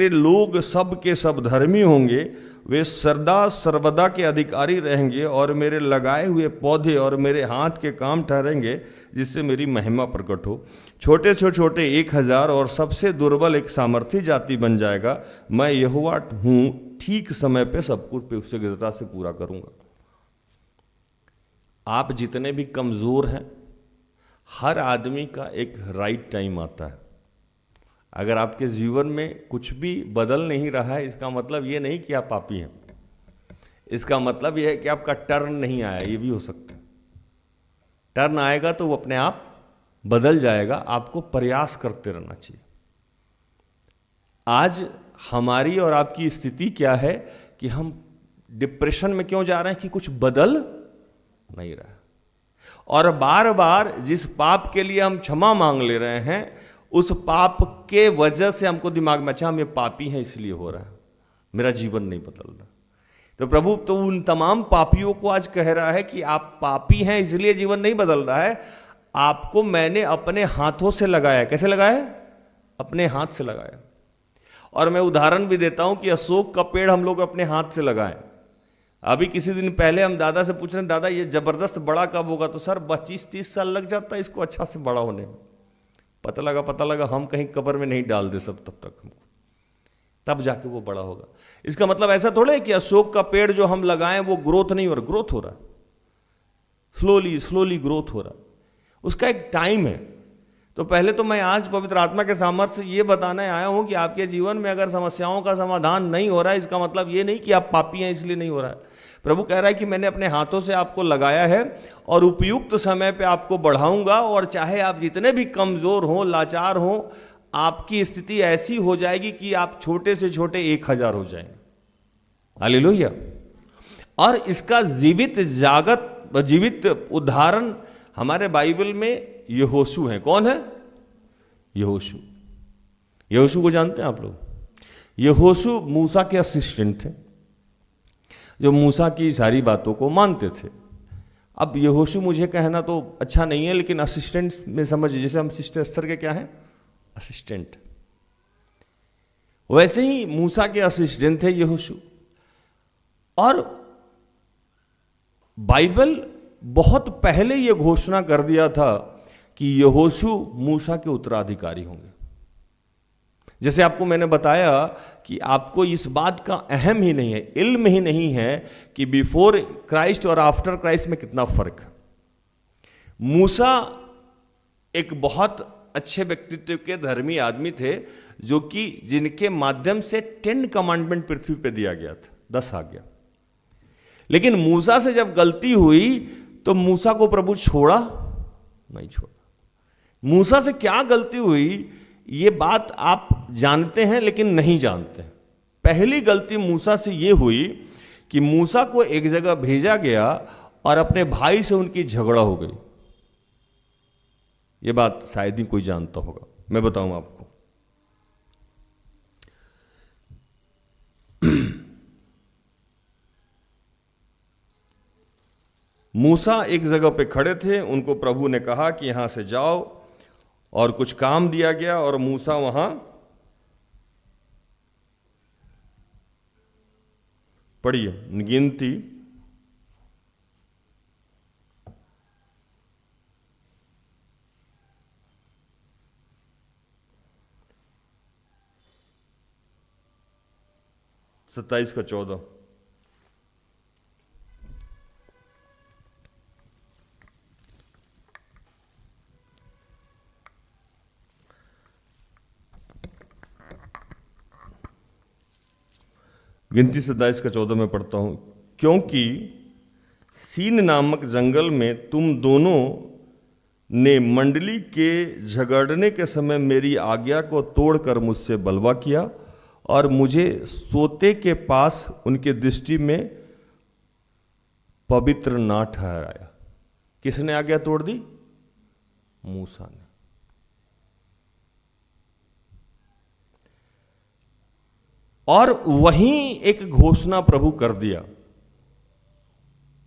लोग सब के सब धर्मी होंगे, वे सदा सर्वदा के अधिकारी रहेंगे और मेरे लगाए हुए पौधे और मेरे हाथ के काम ठहरेंगे, जिससे मेरी महिमा प्रकट हो। छोटे से छोटे 1000 और सबसे दुर्बल एक सामर्थी जाति बन जाएगा। मैं यहोवा हूं, ठीक समय पे सब कुछ शीघ्रता से पूरा करूंगा। आप जितने भी कमजोर हैं, हर आदमी का एक राइट टाइम आता है। अगर आपके जीवन में कुछ भी बदल नहीं रहा है, इसका मतलब ये नहीं कि आप पापी हैं। इसका मतलब यह है कि आपका टर्न नहीं आया। ये भी हो सकता है। टर्न आएगा तो वो अपने आप बदल जाएगा। आपको प्रयास करते रहना चाहिए। आज हमारी और आपकी स्थिति क्या है कि हम डिप्रेशन में क्यों जा रहे हैं? कि कुछ बदल नहीं रहा। और बार बार जिस पाप के लिए हम क्षमा मांग ले रहे हैं, उस पाप के वजह से हमको दिमाग में, अच्छा हम ये पापी हैं इसलिए हो रहा है। मेरा जीवन नहीं बदल रहा। तो प्रभु तो उन तमाम पापियों को आज कह रहा है कि आप पापी हैं इसलिए जीवन नहीं बदल रहा है, आपको मैंने अपने हाथों से लगाया। कैसे लगाया? अपने हाथ से लगाया। और मैं उदाहरण भी देता हूं कि अशोक का पेड़ हम लोग अपने हाथ से लगाएं। अभी किसी दिन पहले हम दादा से पूछ रहे हैं, दादा ये जबरदस्त बड़ा कब होगा? तो सर 25-30 साल लग जाता है इसको अच्छा से बड़ा होने में। पता लगा हम कहीं कब्र में नहीं डाल दे सब तब तक हमको, तब जाके वो बड़ा होगा। इसका मतलब ऐसा थोड़ा है कि अशोक का पेड़ जो हम लगाएं वो ग्रोथ नहीं हो रहा, ग्रोथ हो रहा, स्लोली ग्रोथ हो रहा, उसका एक टाइम है। तो पहले तो मैं आज पवित्र आत्मा के सामर्थ्य से ये बताने आया हूं कि आपके जीवन में अगर समस्याओं का समाधान नहीं हो रहा है, इसका मतलब ये नहीं कि आप पापी हैं इसलिए नहीं हो रहा है। प्रभु कह रहा है कि मैंने अपने हाथों से आपको लगाया है और उपयुक्त समय पे आपको बढ़ाऊंगा, और चाहे आप जितने भी कमजोर हों, लाचार हों, आपकी स्थिति ऐसी हो जाएगी कि आप छोटे से छोटे 1000 हो जाएंगे। हालेलुया। और इसका जीवित उदाहरण हमारे बाइबल में यहोशू है। कौन है? यहोशू। यहोशू को जानते हैं आप लोग? यहोशू मूसा के असिस्टेंट थे, जो मूसा की सारी बातों को मानते थे। अब यहोशू मुझे कहना तो अच्छा नहीं है, लेकिन असिस्टेंट में समझिए, जैसे हम सिस्टर एस्थर के क्या हैं? असिस्टेंट। वैसे ही मूसा के असिस्टेंट थे यहोशू। और बाइबल बहुत पहले यह घोषणा कर दिया था कि यहोशू मूसा के उत्तराधिकारी होंगे। जैसे आपको मैंने बताया कि आपको इस बात का अहम ही नहीं है, इल्म ही नहीं है कि बिफोर क्राइस्ट और आफ्टर क्राइस्ट में कितना फर्क है। मूसा एक बहुत अच्छे व्यक्तित्व के धर्मी आदमी थे, जो कि जिनके माध्यम से 10 कमांडमेंट पृथ्वी पे दिया गया था, 10 आज्ञा। लेकिन मूसा से जब गलती हुई तो मूसा को प्रभु छोड़ा नहीं छोड़ा। मूसा से क्या गलती हुई ये बात आप जानते हैं लेकिन नहीं जानते। पहली गलती मूसा से ये हुई कि मूसा को एक जगह भेजा गया और अपने भाई से उनकी झगड़ा हो गई। ये बात शायद ही कोई जानता होगा, मैं बताऊं आपको। मूसा एक जगह पे खड़े थे, उनको प्रभु ने कहा कि यहां से जाओ, और कुछ काम दिया गया और मूसा वहां पढ़िए गिनती 27 का 14। गिनती 27 का 14 में पढ़ता हूं। क्योंकि सीन नामक जंगल में तुम दोनों ने मंडली के झगड़ने के समय मेरी आज्ञा को तोड़कर मुझसे बलवा किया और मुझे सोते के पास उनके दृष्टि में पवित्र ना ठहराया। किसने आज्ञा तोड़ दी? मूसा ने। और वहीं एक घोषणा प्रभु कर दिया।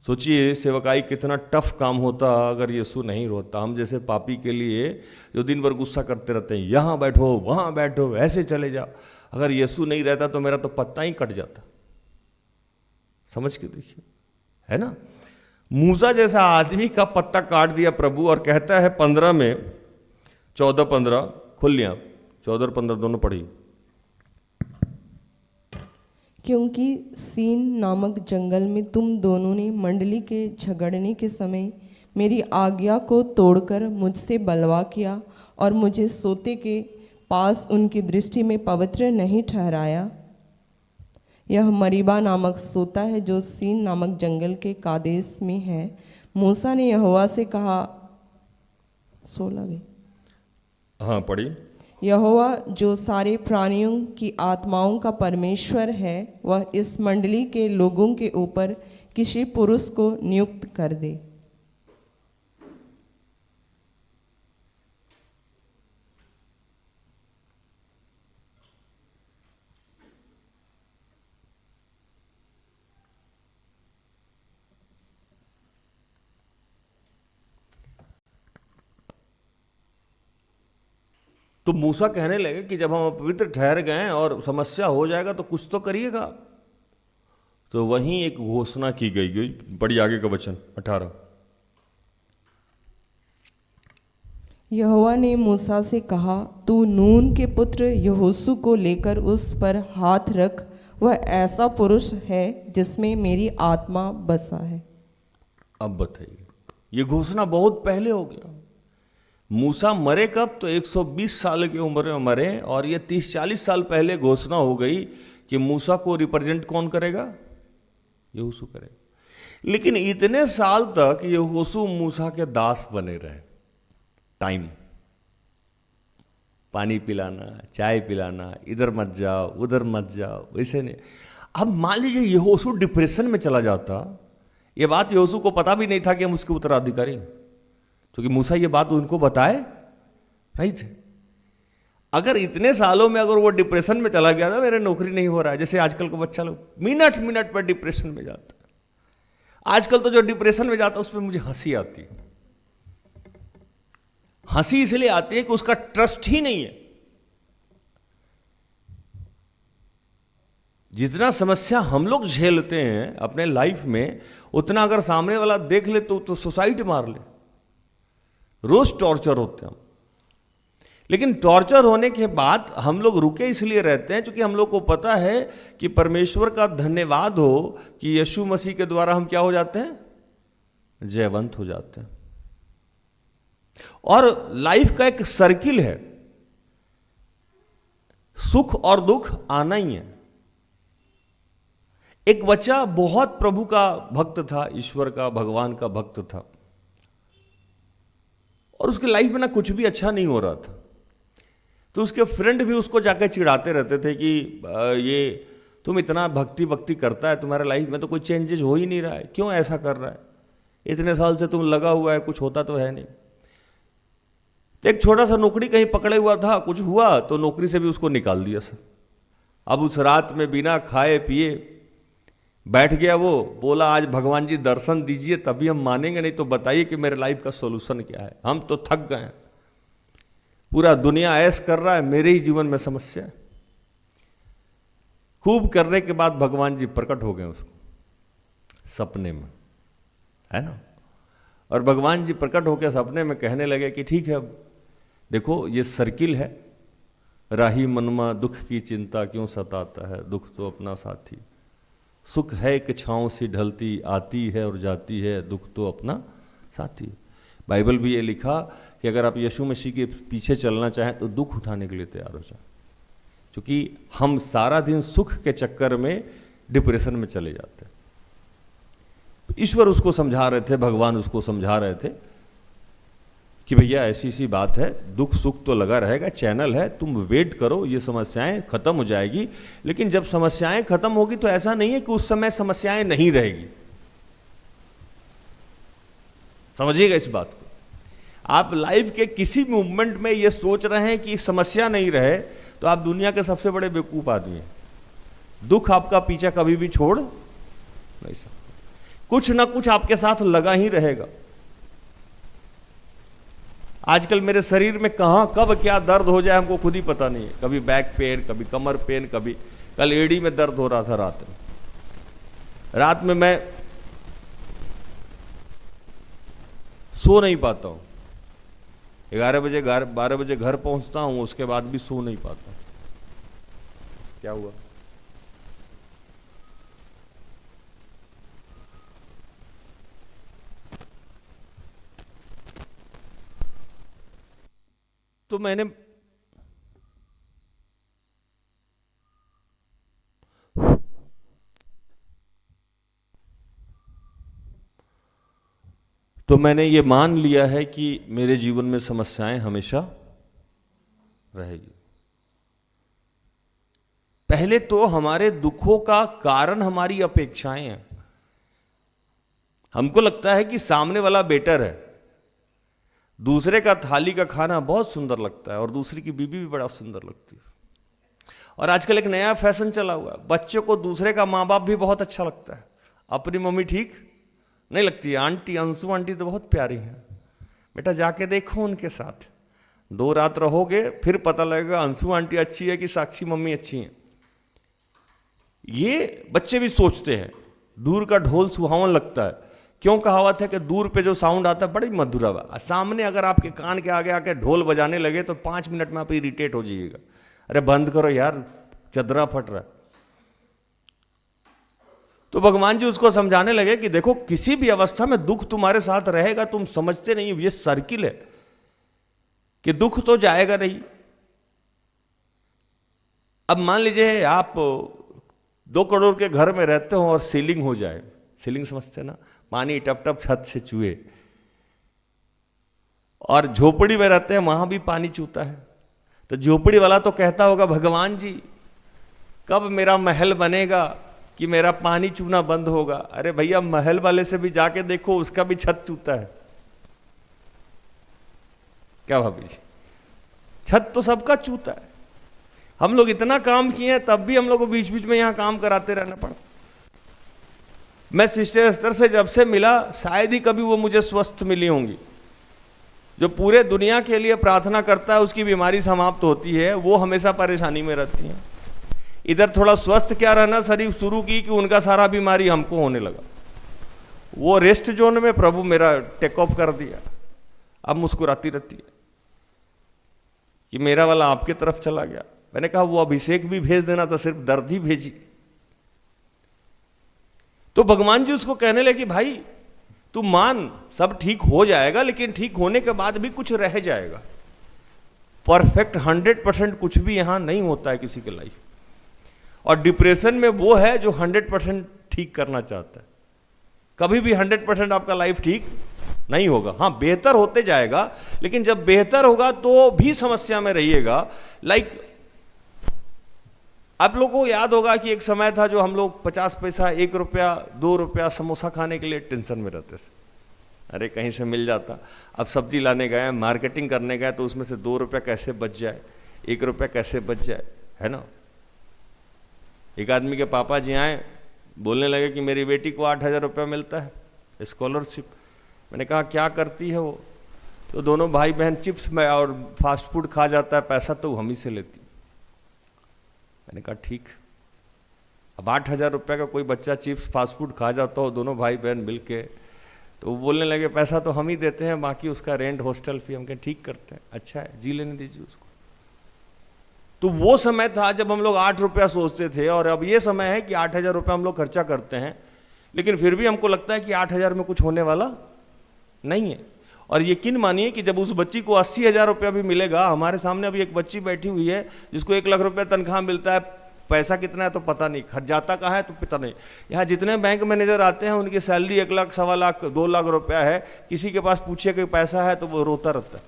सोचिए सेवकाई कितना टफ काम होता अगर यीशु नहीं रोता। हम जैसे पापी के लिए जो दिन भर गुस्सा करते रहते हैं, यहां बैठो वहां बैठो ऐसे चले जाओ, अगर यीशु नहीं रहता तो मेरा तो पत्ता ही कट जाता। समझ के देखिए, है ना। मूसा जैसा आदमी का पत्ता काट दिया प्रभु, और कहता है 15 में 14-15 खुल लिया, 14 और 15 दोनों पढ़ी। क्योंकि सीन नामक जंगल में तुम दोनों ने मंडली के झगड़ने के समय मेरी आज्ञा को तोड़कर मुझसे बलवा किया और मुझे सोते के पास उनकी दृष्टि में पवित्र नहीं ठहराया। यह मरीबा नामक सोता है जो सीन नामक जंगल के कादेश में है। मूसा ने यहोवा से कहा, 16 हाँ पढ़ी। यहोवा जो सारे प्राणियों की आत्माओं का परमेश्वर है, वह इस मंडली के लोगों के ऊपर किसी पुरुष को नियुक्त कर दे। तो मूसा कहने लगे कि जब हम अपवित्र ठहर गए और समस्या हो जाएगा तो कुछ तो करिएगा। तो वहीं एक घोषणा की गई, बड़ी आगे का वचन 18। यहोवा ने मूसा से कहा, तू नून के पुत्र यहोशू को लेकर उस पर हाथ रख, वह ऐसा पुरुष है जिसमें मेरी आत्मा बसा है। अब बताइए, ये घोषणा बहुत पहले हो गया। मूसा मरे कब? तो 120 साल की उम्र में मरे, और ये 30-40 साल पहले घोषणा हो गई कि मूसा को रिप्रेजेंट कौन करेगा? यहोशू करेगा। लेकिन इतने साल तक यहोशू मूसा के दास बने रहे। टाइम, पानी पिलाना, चाय पिलाना, इधर मत जाओ उधर मत जाओ, वैसे नहीं। अब मान लीजिए यहोशू डिप्रेशन में चला जाता, ये बात यहोशू को पता भी नहीं था कि हम उसके उत्तराधिकारी, क्योंकि मूसा ये बात उनको बताए नहीं थे। अगर इतने सालों में अगर वो डिप्रेशन में चला गया था, मेरे नौकरी नहीं हो रहा है, जैसे आजकल का बच्चा लोग मिनट मिनट पर डिप्रेशन में जाता है। आजकल तो जो डिप्रेशन में जाता है उसमें मुझे हंसी आती है। हंसी इसलिए आती है कि उसका ट्रस्ट ही नहीं है। जितना समस्या हम लोग झेलते हैं अपने लाइफ में, उतना अगर सामने वाला देख ले तो सुसाइड मार ले। रोज टॉर्चर होते हैं, लेकिन टॉर्चर होने के बाद हम लोग रुके इसलिए रहते हैं क्योंकि हम लोग को पता है कि परमेश्वर का धन्यवाद हो कि यीशु मसीह के द्वारा हम क्या हो जाते हैं? जयवंत हो जाते हैं। और लाइफ का एक सर्किल है, सुख और दुख आना ही है। एक बच्चा बहुत प्रभु का भक्त था, ईश्वर का, भगवान का भक्त था, और उसके लाइफ में ना कुछ भी अच्छा नहीं हो रहा था। तो उसके फ्रेंड भी उसको जाकर चिढ़ाते रहते थे कि ये तुम इतना भक्ति भक्ति करता है, तुम्हारे लाइफ में तो कोई चेंजेस हो ही नहीं रहा है, क्यों ऐसा कर रहा है? इतने साल से तुम लगा हुआ है, कुछ होता तो है नहीं। तो एक छोटा सा नौकरी कहीं पकड़े हुआ था, कुछ हुआ तो नौकरी से भी उसको निकाल दिया सर। अब उस रात में बिना खाए पिए बैठ गया, वो बोला आज भगवान जी दर्शन दीजिए तभी हम मानेंगे, नहीं तो बताइए कि मेरे लाइफ का सॉल्यूशन क्या है। हम तो थक गए हैं, पूरा दुनिया ऐश कर रहा है, मेरे ही जीवन में समस्या है। खूब करने के बाद भगवान जी प्रकट हो गए उसको सपने में, है ना। और भगवान जी प्रकट होकर सपने में कहने लगे कि ठीक है, अब देखो ये सर्किल है, राही मनमा दुख की चिंता क्यों सताता है, दुख तो अपना साथी, सुख है कि छाँव सी ढलती आती है और जाती है, दुख तो अपना साथी। बाइबल भी ये लिखा कि अगर आप यीशु मसीह के पीछे चलना चाहें तो दुख उठाने के लिए तैयार हो जाए, क्योंकि हम सारा दिन सुख के चक्कर में डिप्रेशन में चले जाते हैं। तो ईश्वर उसको समझा रहे थे, भगवान उसको समझा रहे थे कि भैया ऐसी सी बात है, दुख सुख तो लगा रहेगा, चैनल है, तुम वेट करो, ये समस्याएं खत्म हो जाएगी। लेकिन जब समस्याएं खत्म होगी तो ऐसा नहीं है कि उस समय समस्याएं नहीं रहेगी। समझिएगा इस बात को। आप लाइफ के किसी मूवमेंट में ये सोच रहे हैं कि समस्या नहीं रहे, तो आप दुनिया के सबसे बड़े बेवकूफ आदमी हैं। दुख आपका पीछा कभी भी छोड़ नहीं सकता, कुछ ना कुछ आपके साथ लगा ही रहेगा। आजकल मेरे शरीर में कहां कब क्या दर्द हो जाए हमको खुद ही पता नहीं है। कभी बैक पेन, कभी कमर पेन, कभी कल एड़ी में दर्द हो रहा था रात में मैं सो नहीं पाता हूं। 11 बजे 12 बजे घर पहुंचता हूं, उसके बाद भी सो नहीं पाता। क्या हुआ? तो मैंने ये मान लिया है कि मेरे जीवन में समस्याएं हमेशा रहेगी। पहले तो हमारे दुखों का कारण हमारी अपेक्षाएं हैं। हमको लगता है कि सामने वाला बेटर है, दूसरे का थाली का खाना बहुत सुंदर लगता है और दूसरी की बीबी भी बड़ा सुंदर लगती है। और आजकल एक नया फैशन चला हुआ है, बच्चों को दूसरे का माँ बाप भी बहुत अच्छा लगता है, अपनी मम्मी ठीक नहीं लगती है। आंटी, अंशु आंटी तो बहुत प्यारी हैं, बेटा जाके देखो उनके साथ, 2 रात रहोगे फिर पता लगेगा अंशु आंटी अच्छी है कि साक्षी मम्मी अच्छी है। ये बच्चे भी सोचते हैं। दूर का ढोल सुहावन लगता है। क्यों कहावत है कि दूर पे जो साउंड आता है बड़ी मधुर है, सामने अगर आपके कान के आगे आके ढोल बजाने लगे तो 5 मिनट में आप इरिटेट हो जाइएगा, अरे बंद करो यार, चदरा फट रहा है। तो भगवान जी उसको समझाने लगे कि देखो किसी भी अवस्था में दुख तुम्हारे साथ रहेगा, तुम समझते नहीं, ये सर्किल है कि दुख तो जाएगा नहीं। अब मान लीजिए आप 2 करोड़ के घर में रहते हो और सीलिंग हो जाए, सीलिंग समझते ना, पानी टप टप छत से चूहे, और झोपड़ी में रहते हैं वहां भी पानी चूता है, तो झोपड़ी वाला तो कहता होगा भगवान जी कब मेरा महल बनेगा कि मेरा पानी चूना बंद होगा। अरे भैया महल वाले से भी जाके देखो, उसका भी छत चूता है। क्या भाभी जी, छत तो सबका चूता है। हम लोग इतना काम किए हैं तब भी हम लोग को बीच बीच में यहां काम कराते रहना पड़ा। मैं सिस्टर एस्टर से जब से मिला, शायद ही कभी वो मुझे स्वस्थ मिली होंगी। जो पूरे दुनिया के लिए प्रार्थना करता है उसकी बीमारी समाप्त होती है, वो हमेशा परेशानी में रहती है। इधर थोड़ा स्वस्थ क्या रहना शरीर शुरू की कि उनका सारा बीमारी हमको होने लगा। वो रेस्ट जोन में प्रभु मेरा टेक ऑफ कर दिया। अब मुस्कुराती रहती है कि मेरा वाला आपके तरफ चला गया। मैंने कहा वो अभिषेक भी भेज देना था, सिर्फ दर्द ही भेजी। तो भगवान जी उसको कहने लगे भाई तू मान सब ठीक हो जाएगा, लेकिन ठीक होने के बाद भी कुछ रह जाएगा। परफेक्ट 100% कुछ भी यहां नहीं होता है किसी के लाइफ। और डिप्रेशन में वो है जो 100% ठीक करना चाहता है। कभी भी 100% आपका लाइफ ठीक नहीं होगा। हाँ बेहतर होते जाएगा, लेकिन जब बेहतर होगा तो भी समस्या में रहिएगा। लाइक आप लोगों को याद होगा कि एक समय था जो हम लोग 50 पैसा, 1 रुपया, 2 रुपया समोसा खाने के लिए टेंशन में रहते थे। अरे कहीं से मिल जाता। अब सब्जी लाने गए, मार्केटिंग करने गए, तो उसमें से 2 रुपया कैसे बच जाए, 1 रुपया कैसे बच जाए, है ना। एक आदमी के पापा जी आए, बोलने लगे कि मेरी बेटी को 8,000 रुपया मिलता है स्कॉलरशिप। मैंने कहा क्या करती है वो? तो दोनों भाई बहन चिप्स में और फास्ट फूड खा जाता है, पैसा तो हम ही से लेती। मैंने कहा ठीक। अब 8,000 रुपये का कोई बच्चा चिप्स फास्ट फूड खा जाता हो, दोनों भाई बहन मिल के, तो वो बोलने लगे पैसा तो हम ही देते हैं, बाकी उसका रेंट हॉस्टल फी। हम कहें ठीक करते हैं, अच्छा है, जी लेने दीजिए उसको। तो वो समय था जब हम लोग 8 रुपया सोचते थे, और अब ये समय है कि 8,000 रुपया हम लोग खर्चा करते हैं, लेकिन फिर भी हमको लगता है कि 8,000 में कुछ होने वाला नहीं है। और यकीन मानिए कि जब उस बच्ची को 80,000 रुपया भी मिलेगा, हमारे सामने अभी एक बच्ची बैठी हुई है जिसको 1 लाख रुपया तनख्वाह मिलता है, पैसा कितना है तो पता नहीं, खर्च जाता कहाँ है तो पता नहीं। यहाँ जितने बैंक मैनेजर आते हैं उनकी सैलरी 1 लाख, 1.25 लाख, 2 लाख रुपया है। किसी के पास पूछिए कि पैसा है तो वो रोता रहता है।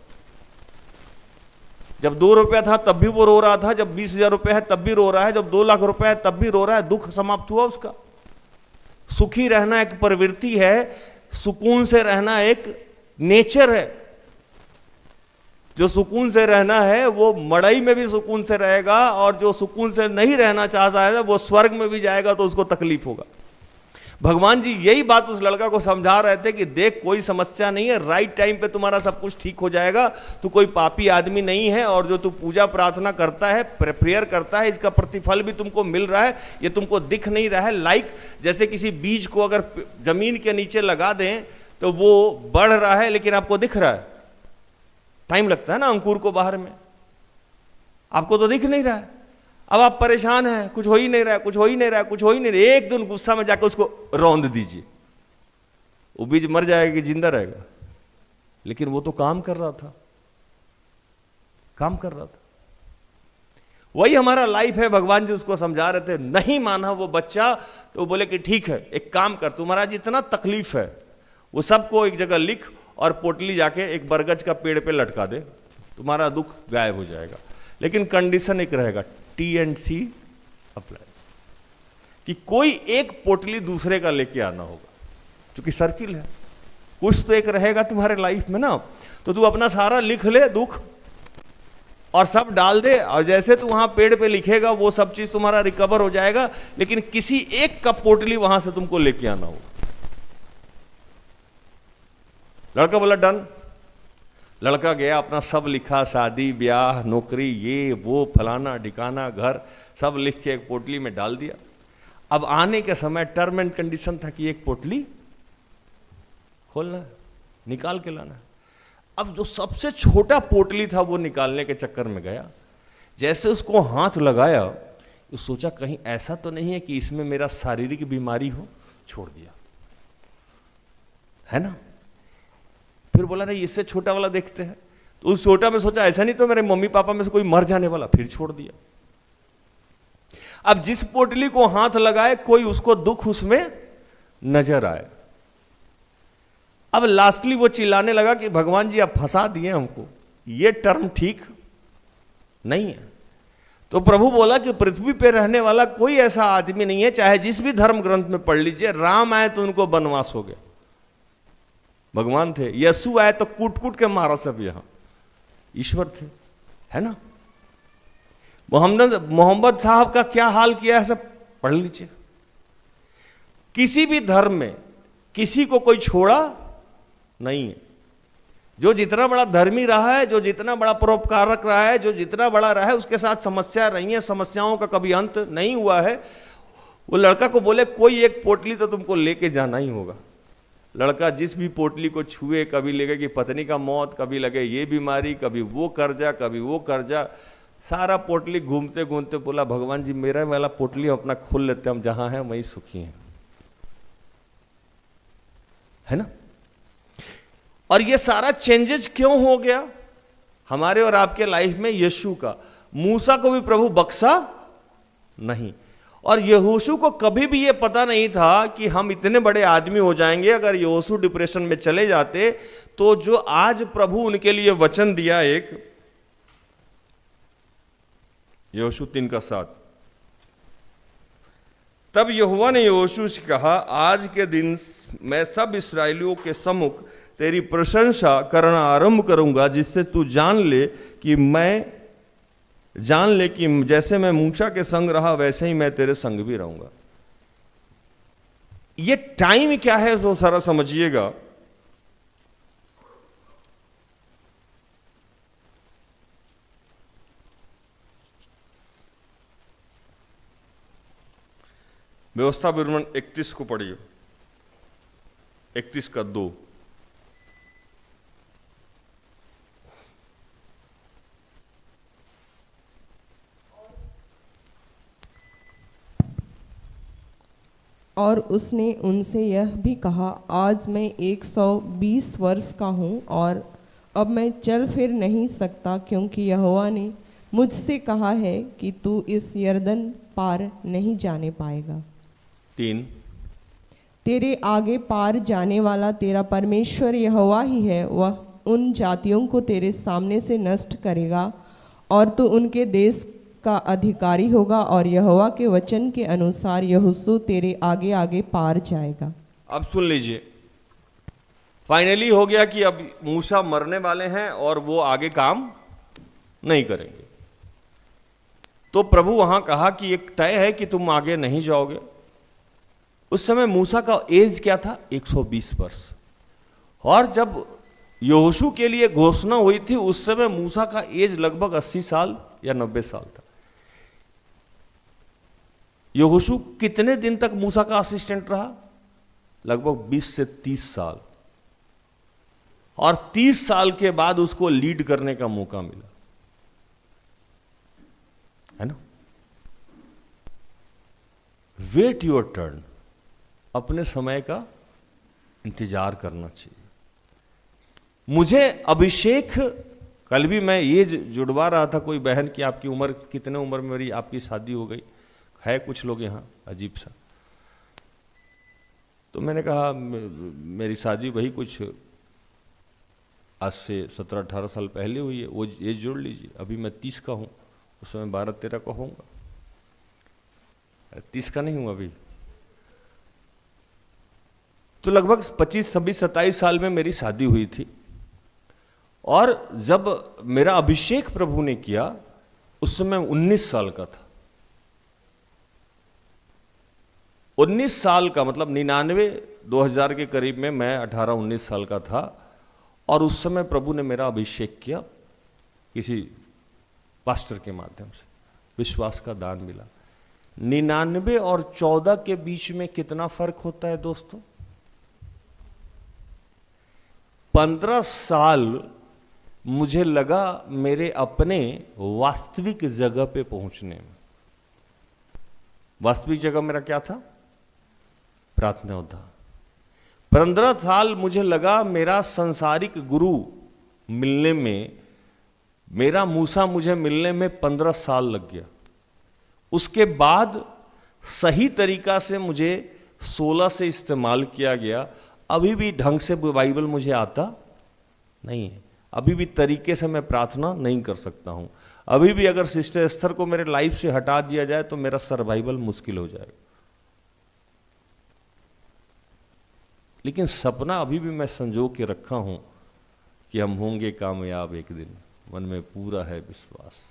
जब 2 रुपया था तब भी वो रो रहा था, जब 20,000 रुपया है तब भी रो रहा है, जब 2 लाख रुपया है तब भी रो रहा है। दुख समाप्त हुआ उसका। सुखी रहना एक प्रवृत्ति है, सुकून से रहना एक नेचर है। जो सुकून से रहना है वो मड़ई में भी सुकून से रहेगा, और जो सुकून से नहीं रहना चाहता है वो स्वर्ग में भी जाएगा तो उसको तकलीफ होगा। भगवान जी यही बात उस लड़का को समझा रहे थे कि देख कोई समस्या नहीं है, राइट टाइम पे तुम्हारा सब कुछ ठीक हो जाएगा। तू कोई पापी आदमी नहीं है, और जो तू पूजा प्रार्थना करता है, प्रेयर करता है, इसका प्रतिफल भी तुमको मिल रहा है, ये तुमको दिख नहीं रहा है। लाइक जैसे किसी बीज को अगर जमीन के नीचे लगा दें तो वो बढ़ रहा है, लेकिन आपको दिख रहा है। टाइम लगता है ना अंकुर को बाहर में, आपको तो दिख नहीं रहा है। अब आप परेशान हैं, कुछ हो ही नहीं रहा है, कुछ हो ही नहीं रहा है, कुछ हो ही नहीं रहा है। एक दिन गुस्सा में जाकर उसको रौंद दीजिए, वो बीज मर जाएगा कि जिंदा रहेगा? लेकिन वो तो काम कर रहा था, काम कर रहा था। वही हमारा लाइफ है। भगवान जी उसको समझा रहे थे, नहीं माना वो बच्चा, तो वो बोले कि ठीक है एक काम कर, तुम्हारा जितना तकलीफ है वो सबको एक जगह लिख और पोटली जाके एक बरगद का पेड़ पे लटका दे, तुम्हारा दुख गायब हो जाएगा। लेकिन कंडीशन एक रहेगा, T&C अप्लाई, कि कोई एक पोटली दूसरे का लेके आना होगा, क्योंकि सर्किल है। कुछ तो एक रहेगा तुम्हारे लाइफ में ना, तो तू अपना सारा लिख ले दुख और सब डाल दे, और जैसे तू वहां पेड़ पे लिखेगा वो सब चीज तुम्हारा रिकवर हो जाएगा। लेकिन किसी एक का पोटली वहां से तुमको लेके आना होगा। लड़का बोला डन। लड़का गया, अपना सब लिखा, शादी ब्याह नौकरी ये वो फलाना ठिकाना घर सब लिख के एक पोटली में डाल दिया। अब आने के समय टर्म एंड कंडीशन था कि एक पोटली खोलना है, निकाल के लाना है। अब जो सबसे छोटा पोटली था वो निकालने के चक्कर में गया, जैसे उसको हाथ लगाया तो सोचा कहीं ऐसा तो नहीं है कि इसमें मेरा शारीरिक बीमारी हो, छोड़ दिया, है ना। फिर बोला नहीं इससे छोटा वाला देखते हैं, तो उस छोटा में सोचा ऐसा नहीं तो मेरे मम्मी पापा में से कोई मर जाने वाला, फिर छोड़ दिया। अब जिस पोटली को हाथ लगाए कोई उसको दुख उसमें नजर आए। अब लास्टली वो चिल्लाने लगा कि भगवान जी आप फंसा दिए हमको, ये टर्म ठीक नहीं है। तो प्रभु बोला कि पृथ्वी पे रहने वाला कोई ऐसा आदमी नहीं है, चाहे जिस भी धर्म ग्रंथ में पढ़ लीजिए, राम आए तो उनको वनवास हो गया, भगवान थे। यीशु आए तो कूट कूट के मारा सब, यहां ईश्वर थे, है ना। मोहम्मद साहब का क्या हाल किया है सब पढ़ लीजिए। किसी भी धर्म में किसी को कोई छोड़ा नहीं है। जो जितना बड़ा धर्मी रहा है, जो जितना बड़ा परोपकारक रहा है, जो जितना बड़ा रहा है, उसके साथ समस्या रही है, समस्याओं का कभी अंत नहीं हुआ है। वो लड़का को बोले कोई एक पोटली तो तुमको लेके जाना ही होगा। लड़का जिस भी पोटली को छुए, कभी लगे कि पत्नी का मौत, कभी लगे ये बीमारी, कभी वो कर्जा, कभी वो कर्जा, सारा पोटली घूमते घूमते बोला भगवान जी मेरा वाला पोटली अपना खोल लेते, हम जहां हैं वहीं सुखी हैं, है ना। और ये सारा चेंजेस क्यों हो गया हमारे और आपके लाइफ में? यीशु का। मूसा को भी प्रभु बख्शा नहीं, और यहोशू को कभी भी ये पता नहीं था कि हम इतने बड़े आदमी हो जाएंगे। अगर यहोशू डिप्रेशन में चले जाते तो जो आज प्रभु उनके लिए वचन दिया, एक यहोशू 3:7, तब यहोवा ने यहोशू से कहा आज के दिन मैं सब इस्राएलियों के सम्मुख तेरी प्रशंसा करना आरंभ करूंगा, जिससे तू जान ले कि जैसे मैं मूसा के संग रहा वैसे ही मैं तेरे संग भी रहूंगा। ये टाइम क्या है वो सारा समझिएगा। व्यवस्था विवरण 31 को पढ़िए, 31:2। और उसने उनसे यह भी कहा आज मैं 120 वर्ष का हूँ और अब मैं चल फिर नहीं सकता, क्योंकि यहोवा ने मुझसे कहा है कि तू इस यरदन पार नहीं जाने पाएगा। 3 तेरे आगे पार जाने वाला तेरा परमेश्वर यहोवा ही है, वह उन जातियों को तेरे सामने से नष्ट करेगा और तू उनके देश का अधिकारी होगा, और यहोवा के वचन के अनुसार यहोशू तेरे आगे आगे पार जाएगा। अब सुन लीजिए, फाइनली हो गया कि अब मूसा मरने वाले हैं और वो आगे काम नहीं करेंगे। तो प्रभु वहां कहा कि एक तय है कि तुम आगे नहीं जाओगे। उस समय मूसा का एज क्या था? 120 वर्ष। और जब यहोशू के लिए घोषणा हुई थी उस समय मूसा का एज लगभग 80 साल या 90 साल था। यहोशू कितने दिन तक मूसा का असिस्टेंट रहा? लगभग 20 से 30 साल। और 30 साल के बाद उसको लीड करने का मौका मिला, है ना। वेट योर टर्न, अपने समय का इंतजार करना चाहिए। मुझे अभिषेक, कल भी मैं ये जुड़वा रहा था कोई बहन की आपकी उम्र कितने उम्र में मेरी आपकी शादी हो गई है, कुछ लोग यहाँ अजीब सा। तो मैंने कहा मेरी शादी वही कुछ आज से 17-18 साल पहले हुई है, वो ये जोड़ लीजिए। अभी मैं 30 का हूँ, उस समय 12-13 का होऊंगा, 30 का नहीं हूँ अभी। तो लगभग 25-26-27 साल में मेरी शादी हुई थी। और जब मेरा अभिषेक प्रभु ने किया उस समय 19 साल का था। 19 साल का मतलब 99-2000 के करीब में मैं 18-19 साल का था। और उस समय प्रभु ने मेरा अभिषेक किया किसी पास्टर के माध्यम से, विश्वास का दान मिला। 99 और 14 के बीच में कितना फर्क होता है दोस्तों? 15 साल मुझे लगा मेरे अपने वास्तविक जगह पे पहुंचने में। वास्तविक जगह मेरा क्या था? प्रार्थना उद्धार। 15 साल मुझे लगा मेरा संसारिक गुरु मिलने में, मेरा मूसा मुझे मिलने में 15 साल लग गया। उसके बाद सही तरीका से मुझे 16 से इस्तेमाल किया गया। अभी भी ढंग से बाइबल मुझे आता नहीं है, अभी भी तरीके से मैं प्रार्थना नहीं कर सकता हूं। अभी भी अगर सिस्टर एस्थर को मेरे लाइफ से हटा दिया जाए तो मेरा सर्वाइवल मुश्किल हो जाएगा। लेकिन सपना अभी भी मैं संजो के रखा हूं कि हम होंगे कामयाब एक दिन, मन में पूरा है विश्वास।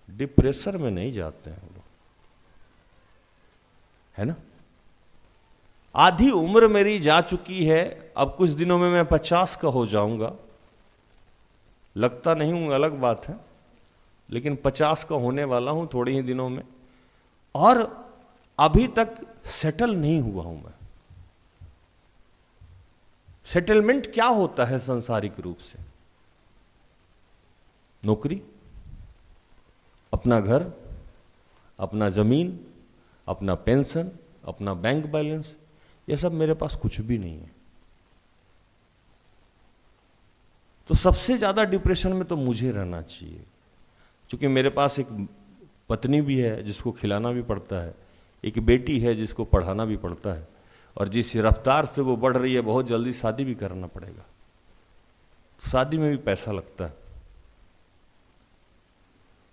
डिप्रेशन में नहीं जाते हैं हम लोग, है ना। आधी उम्र मेरी जा चुकी है, अब कुछ दिनों में मैं 50 का हो जाऊंगा। लगता नहीं हूं, अलग बात है, लेकिन 50 का होने वाला हूं थोड़े ही दिनों में, और अभी तक सेटल नहीं हुआ हूं मैं। सेटलमेंट क्या होता है सांसारिक रूप से? नौकरी, अपना घर, अपना जमीन, अपना पेंशन, अपना बैंक बैलेंस, ये सब मेरे पास कुछ भी नहीं है। तो सबसे ज्यादा डिप्रेशन में तो मुझे रहना चाहिए, क्योंकि मेरे पास एक पत्नी भी है जिसको खिलाना भी पड़ता है, एक बेटी है जिसको पढ़ाना भी पड़ता है, और जिस रफ्तार से वो बढ़ रही है बहुत जल्दी शादी भी करना पड़ेगा। शादी में भी पैसा लगता है।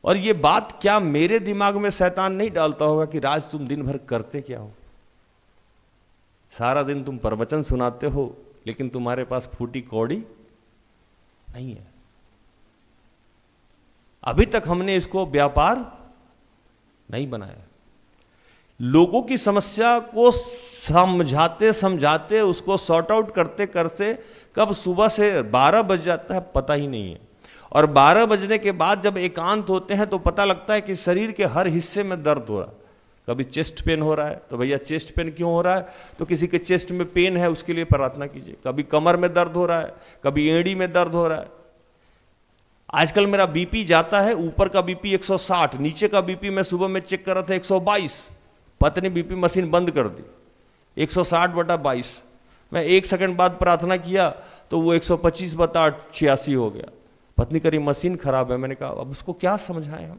और ये बात क्या मेरे दिमाग में शैतान नहीं डालता होगा कि राज तुम दिन भर करते क्या हो? सारा दिन तुम प्रवचन सुनाते हो, लेकिन तुम्हारे पास फूटी कौड़ी नहीं है। अभी तक हमने इसको व्यापार नहीं बनाया। लोगों की समस्या को समझाते समझाते, उसको सॉर्ट आउट करते करते कब सुबह से 12 बज जाता है पता ही नहीं है। और 12 बजने के बाद जब एकांत होते हैं तो पता लगता है कि शरीर के हर हिस्से में दर्द हो रहा है। कभी चेस्ट पेन हो रहा है तो भैया चेस्ट पेन क्यों हो रहा है? तो किसी के चेस्ट में पेन है, उसके लिए प्रार्थना कीजिए। कभी कमर में दर्द हो रहा है, कभी एड़ी में दर्द हो रहा है। आजकल मेरा बीपी जाता है, ऊपर का बीपी 160, नीचे का बीपी मैं सुबह में चेक कर रहा था 122। पत्नी बीपी मशीन बंद कर दी, 160/22। मैं 1 सेकंड बाद प्रार्थना किया तो वो 125/86 हो गया। पत्नी करी मशीन खराब है। मैंने कहा अब उसको क्या समझाएं हम,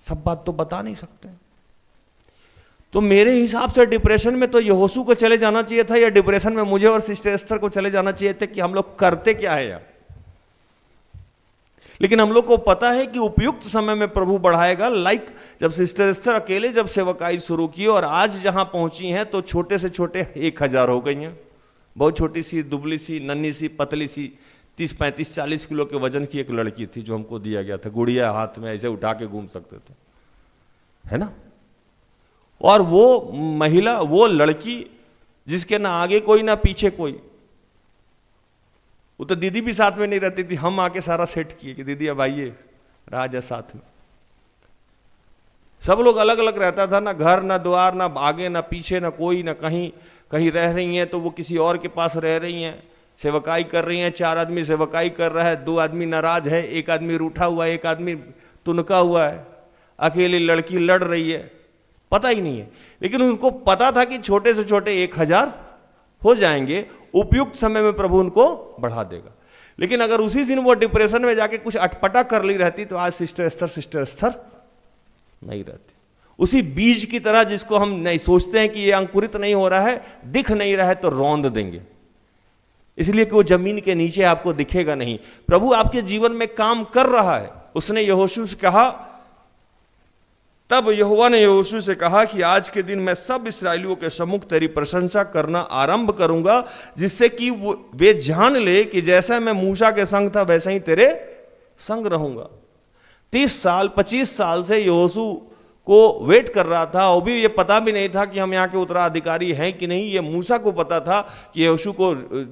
सब बात तो बता नहीं सकते। तो मेरे हिसाब से डिप्रेशन में तो यहोशू को चले जाना चाहिए था, या डिप्रेशन में मुझे और सिस्टर एस्थर को चले जाना चाहिए था कि हम लोग करते क्या है यार। लेकिन हम लोग को पता है कि उपयुक्त समय में प्रभु बढ़ाएगा। लाइक जब सिस्टर एस्थर अकेले जब सेवकाई शुरू की और आज जहां पहुंची हैं तो छोटे से छोटे 1000 हो गई हैं। बहुत छोटी सी, दुबली सी, नन्ही सी, पतली सी, 30, 35, 40 किलो के वजन की एक लड़की थी जो हमको दिया गया था। गुड़िया हाथ में ऐसे उठा के घूम सकते थे, है ना। और वो महिला, वो लड़की जिसके ना आगे कोई ना पीछे कोई, वो तो दीदी भी साथ में नहीं रहती थी। हम आके सारा सेट किए कि दीदी अब आइए, राज है साथ में। सब लोग अलग अलग रहता था, ना घर ना द्वार, ना आगे ना पीछे, ना कोई, ना कहीं। कहीं रह रही हैं तो वो किसी और के पास रह रही हैं, सेवकाई कर रही हैं। 4 आदमी सेवकाई कर रहा है, 2 आदमी नाराज है, 1 आदमी रूठा हुआ है, 1 आदमी तुनका हुआ है, अकेली लड़की लड़ रही है, पता ही नहीं है। लेकिन उनको पता था कि छोटे से छोटे 1000 हो जाएंगे, उपयुक्त समय में प्रभु उनको बढ़ा देगा। लेकिन अगर उसी दिन वो डिप्रेशन में जाके कुछ अटपटा कर ली रहती तो आज सिस्टर एस्थर नहीं रहती। उसी बीज की तरह जिसको हम नहीं सोचते हैं कि ये अंकुरित नहीं हो रहा है, दिख नहीं रहा है तो रौंद देंगे, इसलिए कि वो जमीन के नीचे आपको दिखेगा नहीं। प्रभु आपके जीवन में काम कर रहा है। उसने यहोशू से कहा, तब यहोवा ने यहोशू से कहा कि आज के दिन मैं सब इस्राएलियों के सम्मुख तेरी प्रशंसा करना आरंभ करूंगा, जिससे कि वे जान ले कि जैसा मैं मूसा के संग था वैसा ही तेरे संग रहूंगा। 30 साल 25 साल से यहोशू को वेट कर रहा था, वो भी ये पता भी नहीं था कि हम यहाँ के उत्तराधिकारी हैं कि नहीं। ये मूसा को पता था कि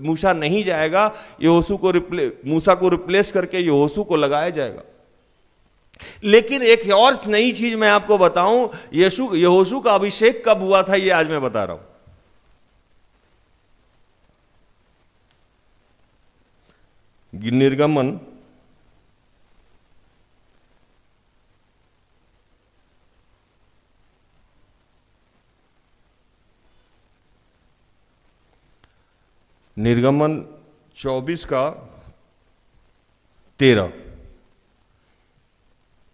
मूसा नहीं जाएगा, मूसा को रिप्लेस करके यहोशू को लगाया जाएगा। लेकिन एक और नई चीज मैं आपको बताऊं, यहोशू का अभिषेक कब हुआ था ये आज मैं बता रहा हूं। निर्गमन 24:13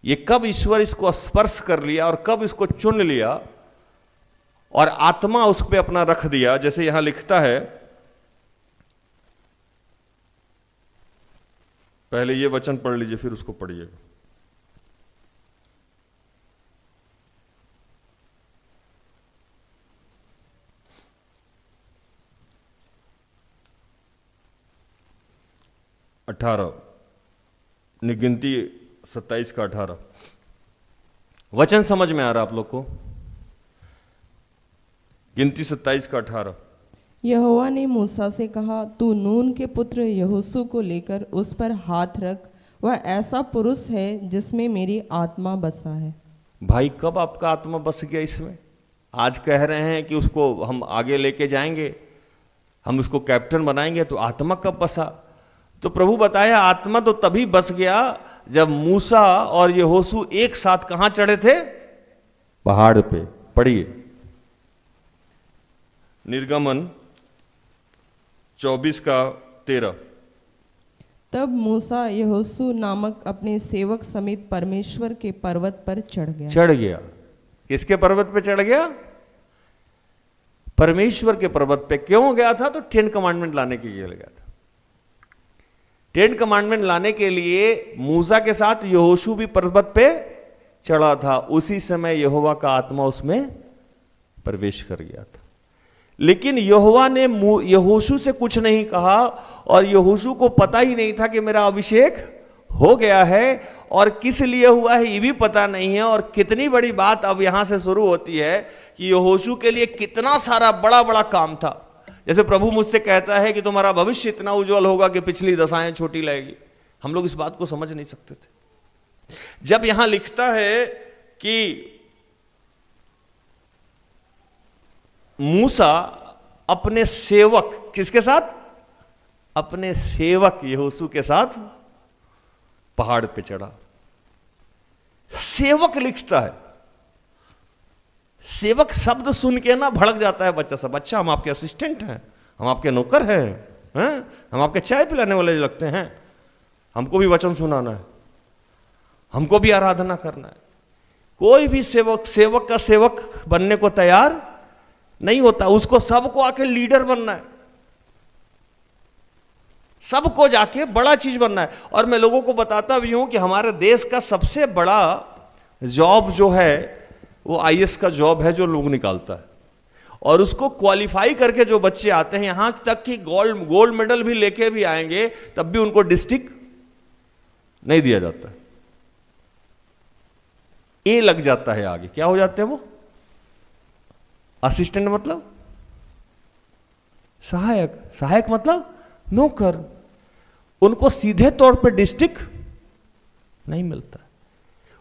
ये कब ईश्वर इसको स्पर्श कर लिया और कब इसको चुन लिया और आत्मा उस पर अपना रख दिया। जैसे यहां लिखता है, पहले ये वचन पढ़ लीजिए फिर उसको पढ़िएगा। गिनती 27:18 वचन समझ में आ रहा आप लोग को? गिनती 27:18 यहोवा ने मूसा से कहा, तू नून के पुत्र यहोशू को लेकर उस पर हाथ रख, वह ऐसा पुरुष है जिसमें मेरी आत्मा बसा है। भाई कब आपका आत्मा बस गया इसमें? आज कह रहे हैं कि उसको हम आगे लेके जाएंगे, हम उसको कैप्टन बनाएंगे, तो आत्मा कब बसा? तो प्रभु बताया आत्मा तो तभी बस गया जब मूसा और यहोशू एक साथ कहां चढ़े थे? पहाड़ पे। पढ़िए निर्गमन 24:13 तब मूसा यहोशू नामक अपने सेवक समेत परमेश्वर के पर्वत पर चढ़ गया। किसके पर्वत पे चढ़ गया? परमेश्वर के पर्वत पे। क्यों गया था? तो 10 कमांडमेंट लाने के लिए गया था। 10 कमांडमेंट लाने के लिए मूसा के साथ यहोशू भी पर्वत पे चढ़ा था। उसी समय यहोवा का आत्मा उसमें प्रवेश कर गया था। लेकिन यहोवा ने यहोशू से कुछ नहीं कहा और यहोशू को पता ही नहीं था कि मेरा अभिषेक हो गया है, और किस लिए हुआ है ये भी पता नहीं है। और कितनी बड़ी बात अब यहां से शुरू होती है कि यहोशू के लिए कितना सारा बड़ा बड़ा काम था। जैसे प्रभु मुझसे कहता है कि तुम्हारा भविष्य इतना उज्जवल होगा कि पिछली दशाएं छोटी लगेगी। हम लोग इस बात को समझ नहीं सकते थे। जब यहां लिखता है कि मूसा अपने सेवक, किसके साथ? अपने सेवक यहोशू के साथ पहाड़ पे चढ़ा। सेवक लिखता है। सेवक शब्द सुन के ना भड़क जाता है बच्चा सब। अच्छा हम आपके असिस्टेंट हैं, हम आपके नौकर हैं, हम आपके चाय पिलाने वाले लगते हैं, हमको भी वचन सुनाना है, हमको भी आराधना करना है। कोई भी सेवक का सेवक बनने को तैयार नहीं होता। उसको सबको आके लीडर बनना है, सबको जाके बड़ा चीज बनना है। और मैं लोगों को बताता भी हूं कि हमारे देश का सबसे बड़ा जॉब जो है वो आईएएस का जॉब है जो लोग निकालता है। और उसको क्वालिफाई करके जो बच्चे आते हैं, यहां तक कि गोल्ड मेडल भी लेके भी आएंगे तब भी उनको डिस्ट्रिक्ट नहीं दिया जाता। ए लग जाता है आगे। क्या हो जाते हैं वो? असिस्टेंट मतलब सहायक, सहायक मतलब नौकर। उनको सीधे तौर पे डिस्ट्रिक्ट नहीं मिलता।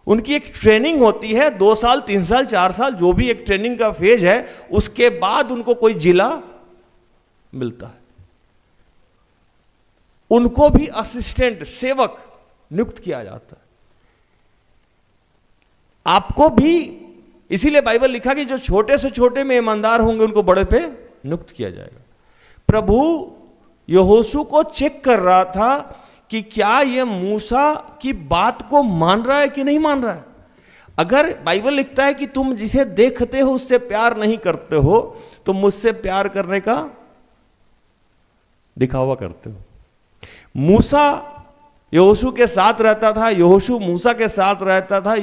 उनकी एक ट्रेनिंग होती है, 2 साल 3 साल 4 साल जो भी एक ट्रेनिंग का फेज है, उसके बाद उनको कोई जिला मिलता है। उनको भी असिस्टेंट सेवक नियुक्त किया जाता है। आपको भी इसीलिए बाइबल लिखा कि जो छोटे से छोटे में ईमानदार होंगे उनको बड़े पे नियुक्त किया जाएगा। प्रभु यहोशू को चेक कर रहा था कि क्या यह मूसा की बात को मान रहा है कि नहीं मान रहा है। अगर बाइबल लिखता है कि तुम जिसे देखते हो उससे प्यार नहीं करते हो, तो मुझसे प्यार करने का दिखावा करते हो। मूसा यहोशू के साथ रहता था, यहोशू मूसा के साथ रहता था।